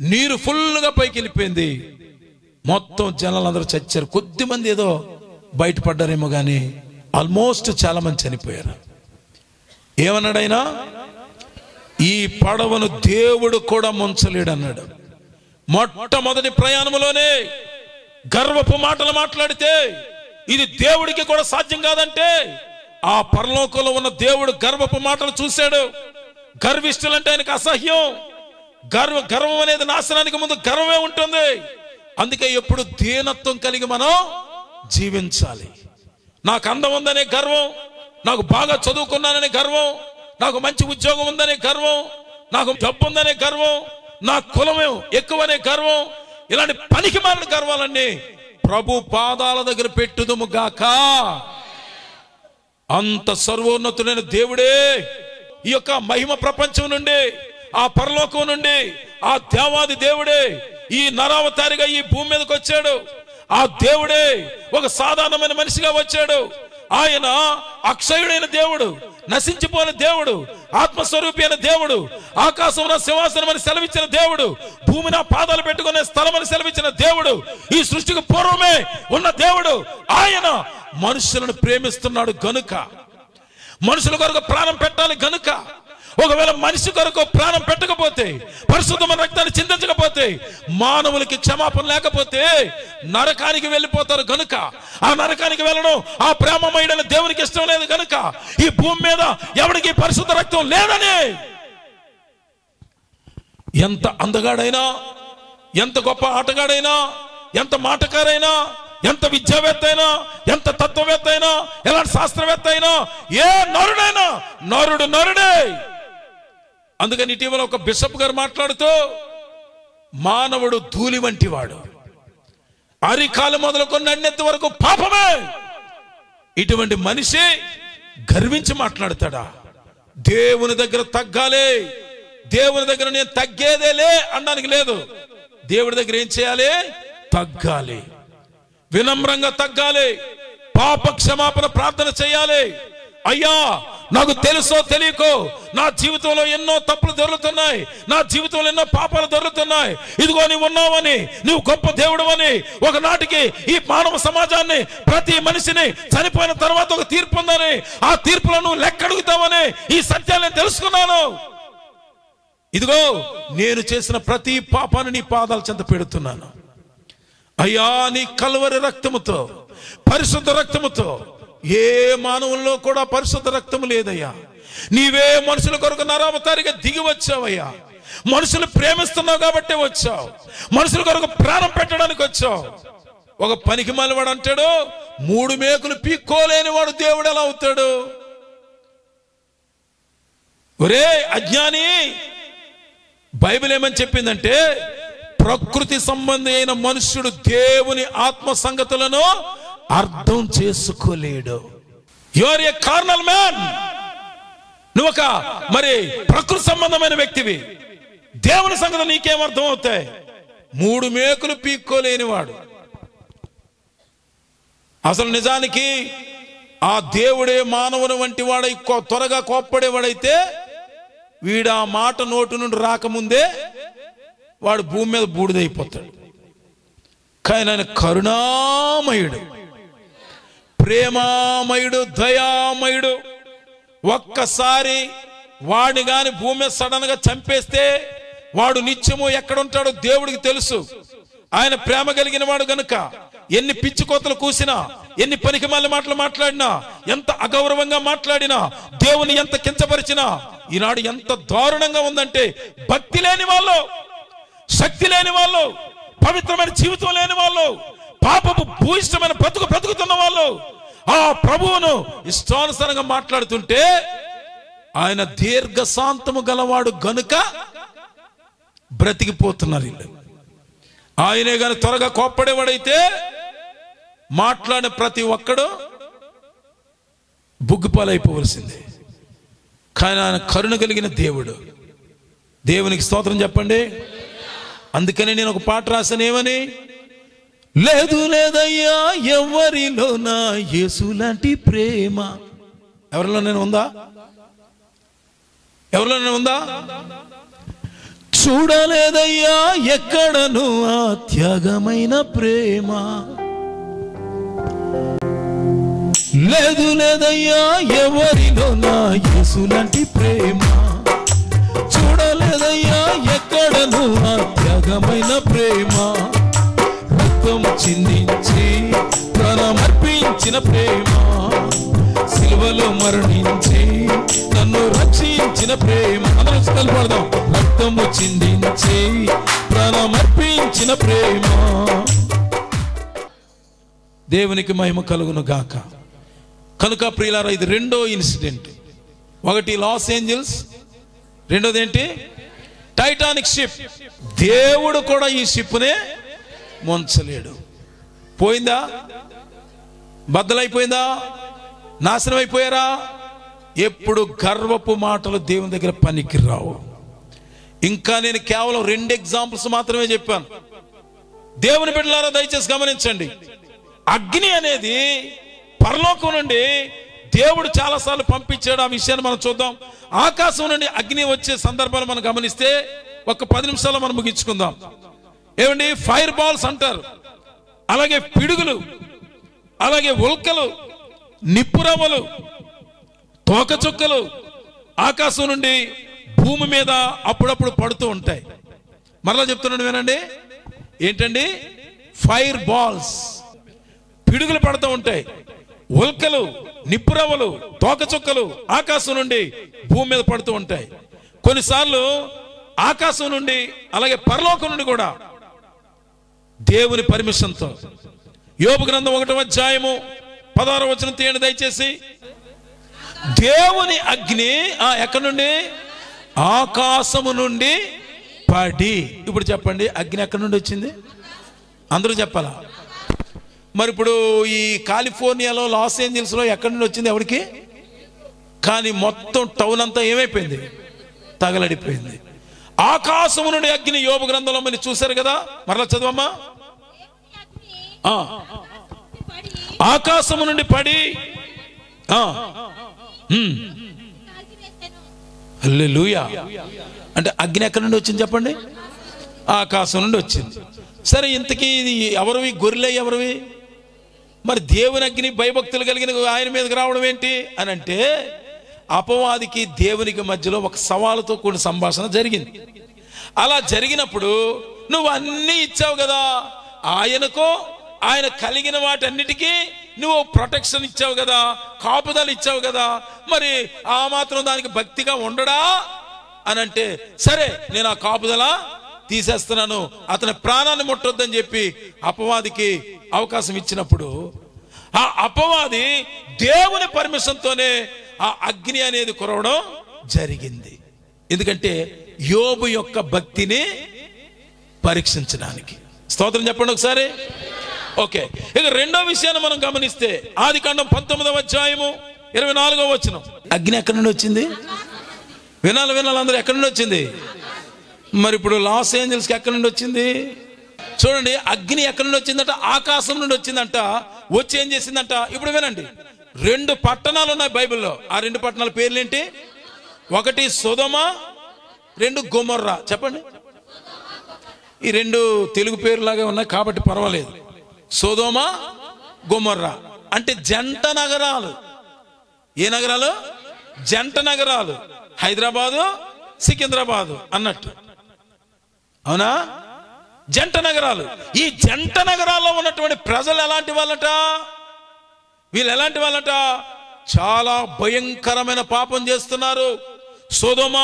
నీరు ఫుల్గా పైకి వెళ్ళిపోయింది. మొత్తం జనాలందరూ చచ్చారు. కొద్దిమంది ఏదో బయటపడ్డారేమో కానీ ఆల్మోస్ట్ చాలా మంది చనిపోయారు. ఏమన్నాడైనా? ఈ పడవను దేవుడు కూడా ముంచలేడు అన్నాడు. మొట్టమొదటి ప్రయాణంలోనే గర్వపు మాటలు మాట్లాడితే ఇది దేవుడికి కూడా సాధ్యం కాదంటే, ఆ పరలోకంలో ఉన్న దేవుడు గర్వపు మాటలు చూశాడు. గర్విష్ఠులంటే ఆయనకు అసహ్యం. గర్వం అనేది నాశనానికి ముందు గర్వమే ఉంటుంది. అందుకే ఎప్పుడు దీనత్వం కలిగి మనం జీవించాలి. నాకు అందం ఉందనే గర్వం, నాకు బాగా చదువుకున్నాననే గర్వం, నాకు మంచి ఉద్యోగం ఉందనే గర్వం, నాకు డబ్బు ఉందనే గర్వం, నా కులమే ఎక్కువనే గర్వం, ఇలాంటి పనికి మాలిన గర్వాలన్నీ ప్రభు పాదాల దగ్గర పెట్టుదుము గాక. అంత సర్వోన్నతుడైన దేవుడే ఈ యొక్క మహిమ ప్రపంచం నుండి, ఆ పరలోకం నుండి, ఆ దేవాది దేవుడే ఈ నరావతారిగా ఈ భూమి మీదకి వచ్చాడు. ఆ దేవుడే ఒక సాధారణమైన మనిషిగా వచ్చాడు. ఆయన అక్షయుడైన దేవుడు, నశించిపోయిన దేవుడు, ఆత్మస్వరూపి అయిన దేవుడు, ఆకాశం సింహాసనం అని సెలవిచ్చిన దేవుడు, భూమి నా పాదాలు పెట్టుకునే స్థలం అని సెలవిచ్చిన దేవుడు, ఈ సృష్టికి పూర్వమే ఉన్న దేవుడు. ఆయన మనుషులను ప్రేమిస్తున్నాడు గనుక మనుషుల కొరకు ప్రాణం పెట్టాలి గనుక, ఒకవేళ మనిషి కొరకు ప్రాణం పెట్టకపోతే, పరిశుద్ధమైన రక్తాన్ని చిందించకపోతే, మానవులకి క్షమాపణ లేకపోతే నరకానికి వెళ్ళిపోతారు గనుక, ఆ నరకానికి వెళ్ళడం ఆ ప్రేమమయుడైన దేవునికి ఇష్టం లేదు గనుక, ఈ భూమి మీద ఎవరికి పరిశుద్ధ రక్తం లేదని, ఎంత అందగాడైనా, ఎంత గొప్ప ఆటగాడైనా, ఎంత మాటకారైనా, ఎంత విద్యావేత్త అయినా, ఎంత తత్వవేత్త అయినా, ఎలాంటి శాస్త్రవేత్త అయినా, ఏ నరుడైనా నరుడే. అందుకని ఇటీవల ఒక బిషప్ గారు మాట్లాడుతూ, మానవుడు ధూళి వంటి వాడు, అరికాలు మొదలుకొని నన్నెత్తి వరకు పాపమే. ఇటువంటి మనిషి గర్వించి మాట్లాడతాడా? దేవుని దగ్గర తగ్గాలి. దేవుని దగ్గర నేను తగ్గేదేలే అనడానికి లేదు. దేవుడి దగ్గర ఏం చేయాలి? తగ్గాలి, వినమ్రంగా తగ్గాలి, పాప క్షమాపణ ప్రార్థన చేయాలి. అయ్యా, నాకు తెలుసో తెలియకో నా జీవితంలో ఎన్నో తప్పులు దొరుకుతున్నాయి, నా జీవితంలో ఎన్నో పాపాలు దొరుకుతున్నాయి. ఇదిగో నీవు ఉన్నావని, నువ్వు గొప్ప దేవుడు అని, ఒకనాటికి ఈ మానవ సమాజాన్ని, ప్రతి మనిషిని చనిపోయిన తర్వాత ఒక తీర్పు ఉందని, ఆ తీర్పులో నువ్వు లెక్క అడుగుతావని ఈ సత్యాన్ని తెలుసుకున్నాను. ఇదిగో నేను చేసిన ప్రతి పాపాన్ని నీ పాదాల చెంత పెడుతున్నాను. అయ్యా, నీ కల్వరి రక్తముతో, పరిశుద్ధ రక్తముతో, ఏ మానవుల్లో కూడా పరిశుద్ధ రక్తము లేదయ్యా. నీవే మనుషుల కొరకు నరావతారిగా దిగి వచ్చావయ్యా. మనుషులు ప్రేమిస్తున్నావు కాబట్టి వచ్చావు, మనుషుల కొరకు ప్రాణం పెట్టడానికి వచ్చావు. ఒక పనికి మాలివాడు అంటాడు, 3 మేకులు పీక్కోలేని వాడు దేవుడు ఎలా అవుతాడు? ఒరే అజ్ఞాని, బైబిల్ ఏమని చెప్పిందంటే, ప్రకృతి సంబంధి అయిన మనుష్యుడు దేవుని ఆత్మ సంగతులను అర్థం చేసుకోలేడు. You are a carnal man. నువ్వు ఒక మరి ప్రకృతి సంబంధమైన వ్యక్తివి. దేవుని సంగతులు నీకేం అర్థం అవుతాయి? 3 మేకులు పీక్కోలేని వాడు. అసలు నిజానికి ఆ దేవుడే మానవుని వంటి వాడై త్వరగా కోప్పడేవాడైతే, వీడు ఆ మాట నోటి నుండి రాకముందే వాడు భూమి మీద బూడిదైపోతాడు. కానీ ఆయన కరుణామయుడు, ప్రేమామయుడు, దయామయుడు. ఒక్కసారి వాడిని గాని భూమి మీద సడన్ గా చంపేస్తే వాడు నిత్యము ఎక్కడుంటాడో దేవుడికి తెలుసు. ఆయన ప్రేమ కలిగిన వాడు గనుక ఎన్ని పిచ్చి కోతలు కూసినా, ఎన్ని పనికి మాలిన మాటలు మాట్లాడినా, ఎంత అగౌరవంగా మాట్లాడినా, దేవుని ఎంత కించపరిచినా, ఈనాడు ఎంత దారుణంగా ఉందంటే, భక్తి లేని వాళ్ళు, శక్తి లేని వాళ్ళు, పవిత్రమైన జీవితం లేని వాళ్ళు, పాపపు భూయిష్టమైన బ్రతుకుతున్న వాళ్ళు ఆ ప్రభువును ఇష్టానుసారంగా మాట్లాడుతుంటే, ఆయన దీర్ఘశాంతము గలవాడు గనుక బ్రతికిపోతున్నారు వీళ్ళు. ఆయనే గాని త్వరగా కోప్పడేవాడైతే మాట్లాడిన ప్రతి ఒక్కడు బుగ్గిపాలైపోవలసిందే. కానీ ఆయన కరుణ కలిగిన దేవుడు. దేవునికి స్తోత్రం చెప్పండి. అందుకని నేను ఒక పాట రాశాను, ఏమని? లేదు లేదయ్యా ఎవరిలో నా యేసు లాంటి ప్రేమ. ఎవరిలో నేను ఉందా? ఎవరిలో నేను ఉందా? చూడలేదయ్యా ఎక్కడను ఆ త్యాగమైన ప్రేమ. లేదు లేదయ్యా ఎవరిలో నా యేసు లాంటి ప్రేమ. చూడలేదయ్యా ఎక్కడను ఆ త్యాగమైన ప్రేమ. రక్తం చిందించి ప్రాణమర్పించిన ప్రేమ. సిలువలో మరణించి నన్ను రక్షించిన ప్రేమ. అందరం కలిపడదాం. రక్తము చిందించి ప్రాణమర్పించిన ప్రేమ. దేవునికి మహిమ కలుగును గాక. కనుక ప్రియులారా, ఇది రెండో ఇన్సిడెంట్. ఒకటి లాస్ ఏంజల్స్, రెండోది ఏంటి? Titanic ship. దేవుడు కూడా ఈ షిప్నే ముంచలేడు. పోయిందా? బద్దలైపోయిందా? నాశనం అయిపోయారా? ఎప్పుడు గర్వపు మాటలు దేవుని దగ్గర పనికి రావు. ఇంకా నేను కేవలం 2 ఎగ్జాంపుల్స్ మాత్రమే చెప్పాను. దేవుని బిడ్డలారా దయచేసి గమనించండి. అగ్ని అనేది పరలోకం నుండి దేవుడు చాలాసార్లు పంపించాడు. ఆ విషయాన్ని మనం చూద్దాం. ఆకాశం నుండి అగ్ని వచ్చే సందర్భాలు మనం గమనిస్తే ఒక 10 నిమిషాల్లో మనం ముగించుకుందాం. ఏమండి? ఫైర్ బాల్స్ అంటారు, అలాగే పిడుగులు, అలాగే ఉల్కలు, నిప్పురవ్వలు, తోకచుక్కలు ఆకాశం నుండి భూమి మీద అప్పుడప్పుడు పడుతూ ఉంటాయి. మరలా చెప్తున్నాను వినండి, ఏంటండి? ఫైర్ బాల్స్, పిడుగులు పడుతూ ఉంటాయి. ఉల్కలు, నిప్పురవ్వలు, తోకచుక్కలు ఆకాశం నుండి భూమి మీద పడుతూ ఉంటాయి. కొన్నిసార్లు ఆకాశం నుండి అలాగే పరలోకం నుండి కూడా దేవుని పర్మిషన్తో. యోబు గ్రంథం 1వ అధ్యాయము 16వ వచనం తీయండి దయచేసి. దేవుని అగ్ని ఎక్కడి నుండి? ఆకాశము నుండి పడి. ఇప్పుడు చెప్పండి, అగ్ని ఎక్కడి నుండి వచ్చింది? అందరూ చెప్పాలా? మరి ఇప్పుడు ఈ కాలిఫోర్నియాలో, లాస్ ఏంజల్స్లో ఎక్కడి నుండి వచ్చింది? ఎవరికి? కానీ మొత్తం టౌన్ అంతా ఏమైపోయింది? తగలడిపోయింది. ఆకాశము నుండి అగ్ని. యోబు గ్రంథంలో మీరు చూశారు కదా, మరలా చదవమ్మా. ఆకాశము నుండి పడి హల్లెలూయా. అంటే అగ్ని ఎక్కడి నుండి వచ్చింది చెప్పండి? ఆకాశం నుండి వచ్చింది. సరే, ఇంతకీ ఇది ఎవరివి? గొర్రెలు ఎవరివి? మరి దేవుని అగ్ని భయభక్తులు కలిగిన ఆయన మీదకి రావడం ఏంటి అని అంటే, అపవాదికి దేవునికి మధ్యలో ఒక సవాలుతో కూడిన సంభాషణ జరిగింది. అలా జరిగినప్పుడు నువ్వు అన్నీ ఇచ్చావు కదా, ఆయనకో ఆయన కలిగిన వాటన్నిటికీ నువ్వు ప్రొటెక్షన్ ఇచ్చావు కదా, కాపుదలు ఇచ్చావు కదా, మరి ఆ మాత్రం దానికి భక్తిగా ఉండడా అని అంటే, సరే నేను ఆ కాపుదల తీసేస్తున్నాను, అతని ప్రాణాన్ని ముట్టొద్దని చెప్పి అపవాదికి అవకాశం ఇచ్చినప్పుడు, ఆ అపవాది దేవుని పర్మిషన్తోనే ఆ అగ్ని అనేది కురవడం జరిగింది. ఎందుకంటే యోబు యొక్క భక్తిని పరీక్షించడానికి. స్తోత్రం చెప్పండి ఒకసారి. ఓకే, ఇక రెండో విషయాన్ని మనం గమనిస్తే ఆదికాండం 19వ అధ్యాయము 24వ వచనం. అగ్ని ఎక్కడి నుండి వచ్చింది? వినాలి అందరూ, ఎక్కడి నుండి వచ్చింది? మరి ఇప్పుడు లాస్ ఏంజల్స్కి ఎక్కడి నుండి వచ్చింది? చూడండి, అగ్ని ఎక్కడి నుండి వచ్చిందంట? ఆకాశం నుండి వచ్చిందంట. వచ్చి ఏం చేసిందంట? ఇప్పుడు వినండి, 2 పట్టణాలు ఉన్నాయి బైబిల్లో. ఆ 2 పట్టణాల పేర్లు ఏంటి? ఒకటి సొదొమ, 2 గొమొర్రా. చెప్పండి. ఈ 2 తెలుగు పేర్లాగే ఉన్నాయి కాబట్టి పర్వాలేదు. సొదొమ, గొమొర్రా అంటే జంట నగరాలు. ఏ నగరాలు? జంట నగరాలు. హైదరాబాదు, సికింద్రాబాదు అన్నట్టు, అవునా? జంట నగరాలు. ఈ జంట నగరాల్లో ఉన్నటువంటి ప్రజలు ఎలాంటి వాళ్ళట? వీళ్ళు ఎలాంటి వాళ్ళట? చాలా భయంకరమైన పాపం చేస్తున్నారు. సొదొమ,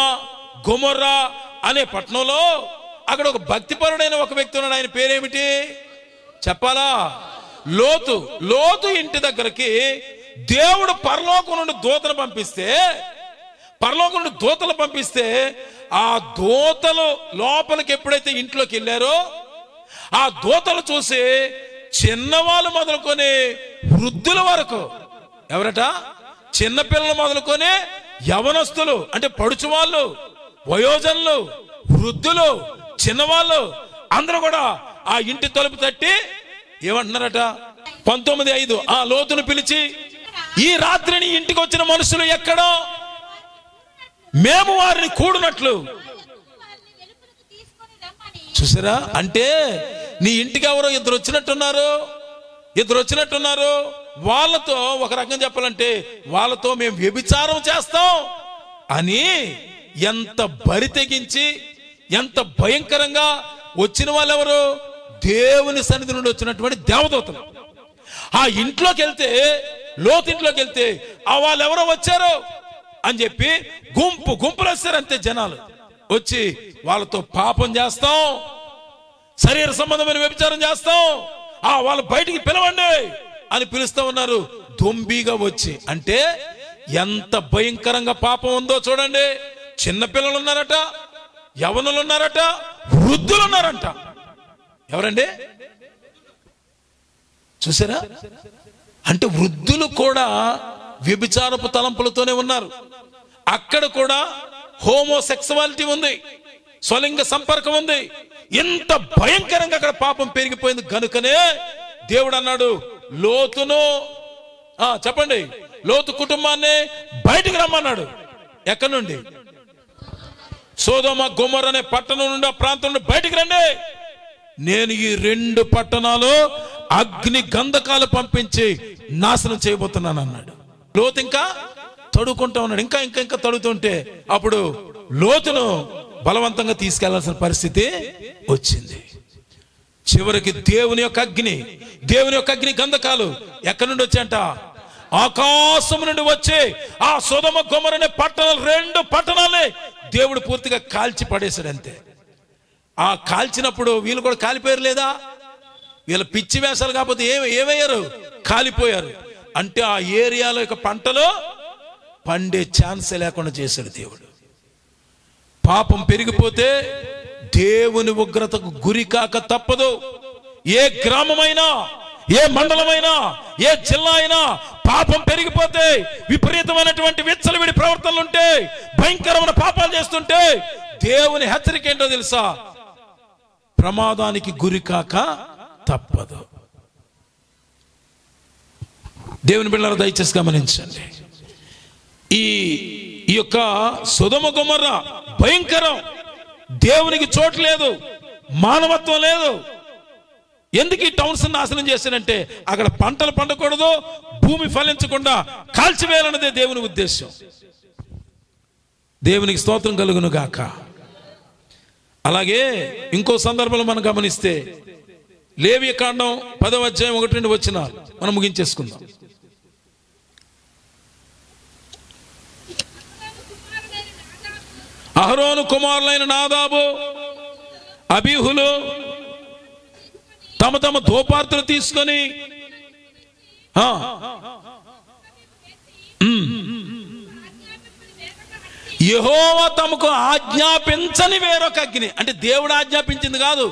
గొమొర్రా అనే పట్టణంలో అక్కడ ఒక భక్తిపరుడైన ఒక వ్యక్తి ఉన్నాడు. ఆయన పేరేమిటి చెప్పాలా? లోతు. లోతు ఇంటి దగ్గరికి దేవుడు పరలోకం నుండి దూతలు పంపిస్తే ఆ దూతలు లోపలికి ఎప్పుడైతే ఇంట్లోకి వెళ్ళారో, ఆ దూతలు చూసి చిన్నవాళ్ళు మొదలుకొని వృద్ధుల వరకు, ఎవరట? చిన్నపిల్లలు మొదలుకొని యవనస్తులు అంటే పడుచు వాళ్ళు, వయోజనులు, వృద్ధులు, చిన్నవాళ్ళు అందరూ కూడా ఆ ఇంటి తలుపు తట్టి ఏమంటున్నారట? 19:5 ఆ లోతును పిలిచి, ఈ రాత్రిని ఇంటికి వచ్చిన మనుషులు ఎక్కడో మేము వారిని కూడినట్లు. చూసారా? అంటే నీ ఇంటికి ఎవరో ఇద్దరు వచ్చినట్టున్నారు. వాళ్ళతో ఒక రకం చెప్పాలంటే వాళ్ళతో మేము వ్యభిచారం చేస్తాం అని ఎంత బరి తెగించి, ఎంత భయంకరంగా వచ్చిన వాళ్ళు ఎవరు? దేవుని సన్నిధి నుండి వచ్చినటువంటి దేవదూతలు. ఆ ఇంట్లోకి వెళ్తే, లోతింట్లోకి వెళ్తే ఆ వాళ్ళు ఎవరో వచ్చారు అని చెప్పి గుంపులు వస్తారు. అంతే జనాలు వచ్చి వాళ్ళతో పాపం చేస్తాం, శరీర సంబంధమైన వ్యభిచారం చేస్తాం, వాళ్ళు బయటికి పిలవండి అని పిలుస్తూ ఉన్నారు దొంబిగా వచ్చి. అంటే ఎంత భయంకరంగా పాపం ఉందో చూడండి. చిన్నపిల్లలు ఉన్నారట, యవనులు ఉన్నారట, వృద్ధులు ఉన్నారంట. ఎవరండి? చూసారా? అంటే వృద్ధులు కూడా వ్యభిచారపు తలంపులతోనే ఉన్నారు. అక్కడ కూడా హోమోసెక్సువాలిటీ ఉంది, స్వలింగ సంపర్కం ఉంది. ఎంత భయంకరంగా అక్కడ పాపం పెరిగిపోయింది. కనుకనే దేవుడు అన్నాడు లోతును, చెప్పండి, లోతు కుటుంబాన్ని బయటికి రమ్మన్నాడు. ఎక్కడి నుండి? సొదొమ, గొమొర్రా అనే పట్టణం నుండి, ఆ ప్రాంతం నుండి బయటికి రండి. నేను ఈ 2 పట్టణాలు అగ్ని గంధకాలు పంపించి నాశనం చేయబోతున్నాను అన్నాడు. లోతు ఇంకా తడుకుంటా ఉన్నాడు. ఇంకా ఇంకా ఇంకా తడుతుంటే అప్పుడు లోతును బలవంతంగా తీసుకెళ్లాల్సిన పరిస్థితి వచ్చింది. చివరికి దేవుని యొక్క అగ్ని గంధకాలు ఎక్కడి నుండి వచ్చాయంట? ఆకాశం నుండి వచ్చి ఆ సొదొమ గొమొర్రా అనే పట్టణాలు, 2 పట్టణాలే దేవుడు పూర్తిగా కాల్చి పడేశాడు. అంతే. ఆ కాల్చినప్పుడు వీళ్ళు కూడా కాలిపోయారు లేదా? వీళ్ళ పిచ్చి వేషాలు కాకపోతే ఏమయ్యారు? కాలిపోయారు. అంటే ఆ ఏరియాలో యొక్క పంటలు పండే ఛాన్సే లేకుండా చేశాడు దేవుడు. పాపం పెరిగిపోతే దేవుని ఉగ్రతకు గురి కాక తప్పదు. ఏ గ్రామమైనా, ఏ మండలమైనా, ఏ జిల్లా అయినా పాపం పెరిగిపోతే, విపరీతమైనటువంటి విచ్చలవిడి ప్రవర్తనలు ఉంటే, భయంకరమైన పాపాలు చేస్తుంటే దేవుని హెచ్చరిక ఏంటో తెలుసా? ప్రమాదానికి గురి కాక తప్పదు. దేవుని బిడ్డలారా దయచేసి గమనించండి. ఈ యొక్క సొదొమ గొమొర్రా భయంకరం. దేవునికి చోటు లేదు, మానవత్వం లేదు. ఎందుకు ఈ టౌన్స్ నాశనం చేశానంటే అక్కడ పంటలు పండకూడదు, భూమి ఫలించకుండా కాల్చివేయాలన్నదే దేవుని ఉద్దేశం. దేవునికి స్తోత్రం కలుగును గాక. అలాగే ఇంకో సందర్భంలో మనం గమనిస్తే లేవియకాండం 10వ అధ్యాయం 1-2 వచనాలు మనం ముగించేసుకుందాం. అహరోను కుమారులైన నాదాబు, అబీహులు తమ తమ ధూపార్తులు తీసుకొని యెహోవా తమకు ఆజ్ఞాపించని వేరొక అగ్ని, అంటే దేవుడు ఆజ్ఞాపించింది కాదు,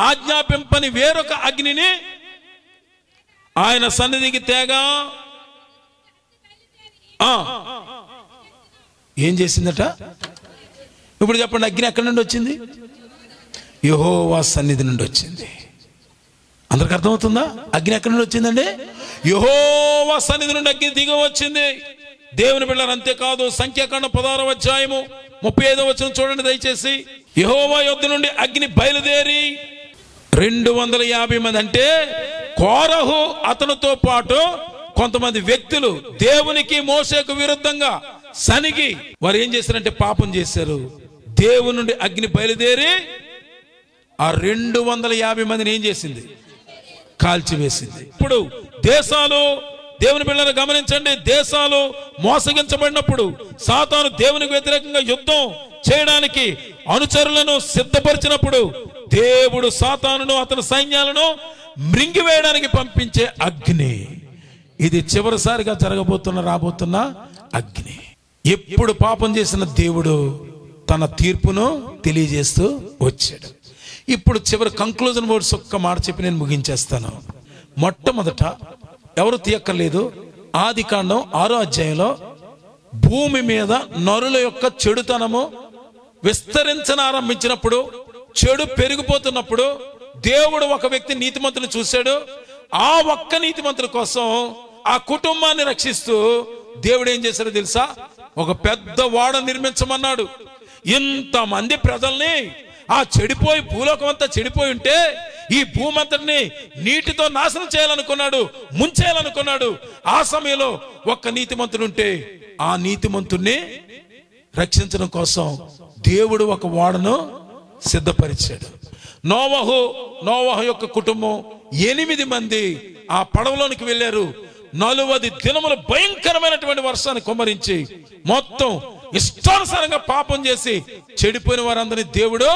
ఆజ్ఞాపింపని వేరొక అగ్నిని ఆయన సన్నిధికి తేగా ఏం చేసిందట? ఇప్పుడు చెప్పండి, అగ్ని ఎక్కడి నుండి వచ్చింది? యెహోవా సన్నిధి నుండి వచ్చింది. అందరికి అర్థమవుతుందా? అగ్ని ఎక్కడి నుండి వచ్చిందండి? యెహోవా సన్నిధి నుండి అగ్ని దిగి వచ్చింది. దేవుని బిడ్డలు అంతేకాదు, సంఖ్యాకాండం 16వ అధ్యాయము 35వ వచనం చూడండి దయచేసి. యెహోవా యొద్ద నుండి అగ్ని బయలుదేరి 250 మంది, అంటే కోరహు అతనితో పాటు కొంతమంది వ్యక్తులు దేవునికి మోషేకు విరుద్ధంగా సనిగి వారు ఏం చేశారంటే పాపం చేశారు. దేవుని నుండి అగ్ని బయలుదేరి ఆ 250 మందిని ఏం చేసింది? కాల్చివేసింది. ఇప్పుడు దేశాలు, దేవుని బిడ్డలను గమనించండి, దేశాలు మోసగించబడినప్పుడు సాతాను దేవునికి వ్యతిరేకంగా యుద్ధం చేయడానికి అనుచరులను సిద్ధపరిచినప్పుడు దేవుడు సాతానును అతని సైన్యాలను మృంగివేయడానికి పంపించే అగ్ని ఇది చివరిసారిగా రాబోతున్న అగ్ని. ఎప్పుడు పాపం చేసిన దేవుడు తన తీర్పును తెలియజేస్తూ వచ్చాడు. ఇప్పుడు చివరి కంక్లూజన్ వర్డ్స్ ఒక్క మాట చెప్పి నేను ముగించేస్తాను. మొట్టమొదట ఎవరు తీయక్కర్లేదు, ఆదికాండం 6వ అధ్యాయంలో భూమి మీద నరుల యొక్క చెడుతనము విస్తరించనారంభించినప్పుడు, చెడు పెరిగిపోతున్నప్పుడు దేవుడు ఒక వ్యక్తి నీతిమంతుని చూశాడు. ఆ ఒక్క నీతిమంతుల కోసం ఆ కుటుంబాన్ని రక్షిస్తూ దేవుడు ఏం చేశాడో తెలుసా? ఒక పెద్ద ఓడ నిర్మించమన్నాడు. ఇంతమంది ప్రజల్ని, ఆ చెడిపోయి భూలోకం అంతా చెడిపోయి ఉంటే ఈ భూమి అంతటిని నీటితో నాశనం చేయాలనుకున్నాడు, ముంచేయాలనుకున్నాడు. ఆ సమయంలో ఒక్క నీతిమంతుడు ఉంటే ఆ నీతిమంతుడిని రక్షించడం కోసం దేవుడు ఒక ఓడను సిద్ధపరిచాడు. నోవహు యొక్క కుటుంబం 8 మంది ఆ పడవలోనికి వెళ్ళారు. 40 దినములు భయంకరమైనటువంటి వర్షాన్ని కుమ్మరించి మొత్తం ఇష్టానుసారంగా పాపం చేసి చెడిపోయిన వారందరినీ దేవుడు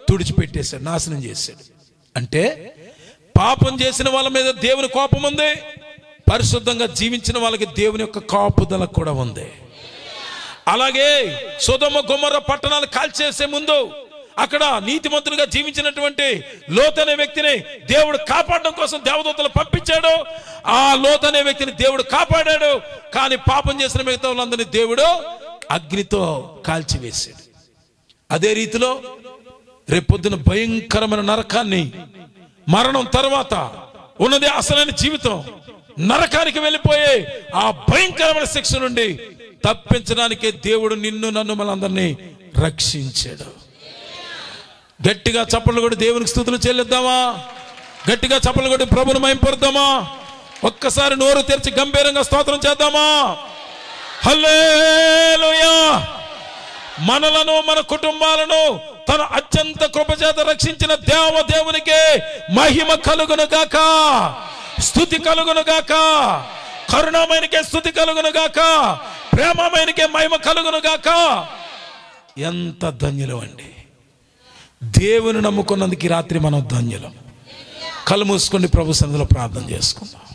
తుడిచిపెట్టేశాడు, నాశనం చేశాడు. అంటే పాపం చేసిన వాళ్ళ మీద దేవుని కోపం ఉంది, పరిశుద్ధంగా జీవించిన వాళ్ళకి దేవుని యొక్క కాపుదల కూడా ఉంది. అలాగే సొదొమ గొమొర్రా పట్టణాలు కాల్చేసే ముందు అక్కడ నీతిమంతునిగా జీవించినటువంటి లోతు అనే వ్యక్తిని దేవుడు కాపాడడం కోసం దేవదూతలు పంపించాడు. ఆ లోతు అనే వ్యక్తిని దేవుడు కాపాడాడు. కానీ పాపం చేసిన మిగతా వాళ్ళందరినీ దేవుడు అగ్నితో కాల్చివేశాడు. అదే రీతిలో రేపొద్దున భయంకరమైన నరకాన్ని, మరణం తర్వాత ఉన్నది అసలైన జీవితం, నరకానికి వెళ్ళిపోయే ఆ భయంకరమైన శిక్ష నుండి తప్పించడానికే దేవుడు నిన్ను నన్ను మనందరినీ రక్షించాడు. గట్టిగా చప్పట్లు కొట్టి దేవునికి స్తుతులు చెల్లిద్దామా? గట్టిగా చప్పట్లు కొట్టి ప్రభువును మహిమపరుద్దామా? ఒక్కసారి నోరు తెరిచి గంభీరంగా స్తోత్రం చేద్దామా? హల్లెలూయా. మనలను మన కుటుంబాలను తన అత్యంత కృపచేత రక్షించిన దేవునికి మహిమ కలుగును గాక, స్తుతి కలుగును గాక. కరుణామయునికే స్తుతి కలుగును గాక, ప్రేమమయునికే మహిమ కలుగును గాక. ఎంత ధన్యులం అండి. దేవుని నమ్ముకున్నందుకు ఈ రాత్రి మనం ధన్యులం. కళ్ళు మూసుకొని ప్రభు సన్నిధిలో ప్రార్థన చేసుకుందాం.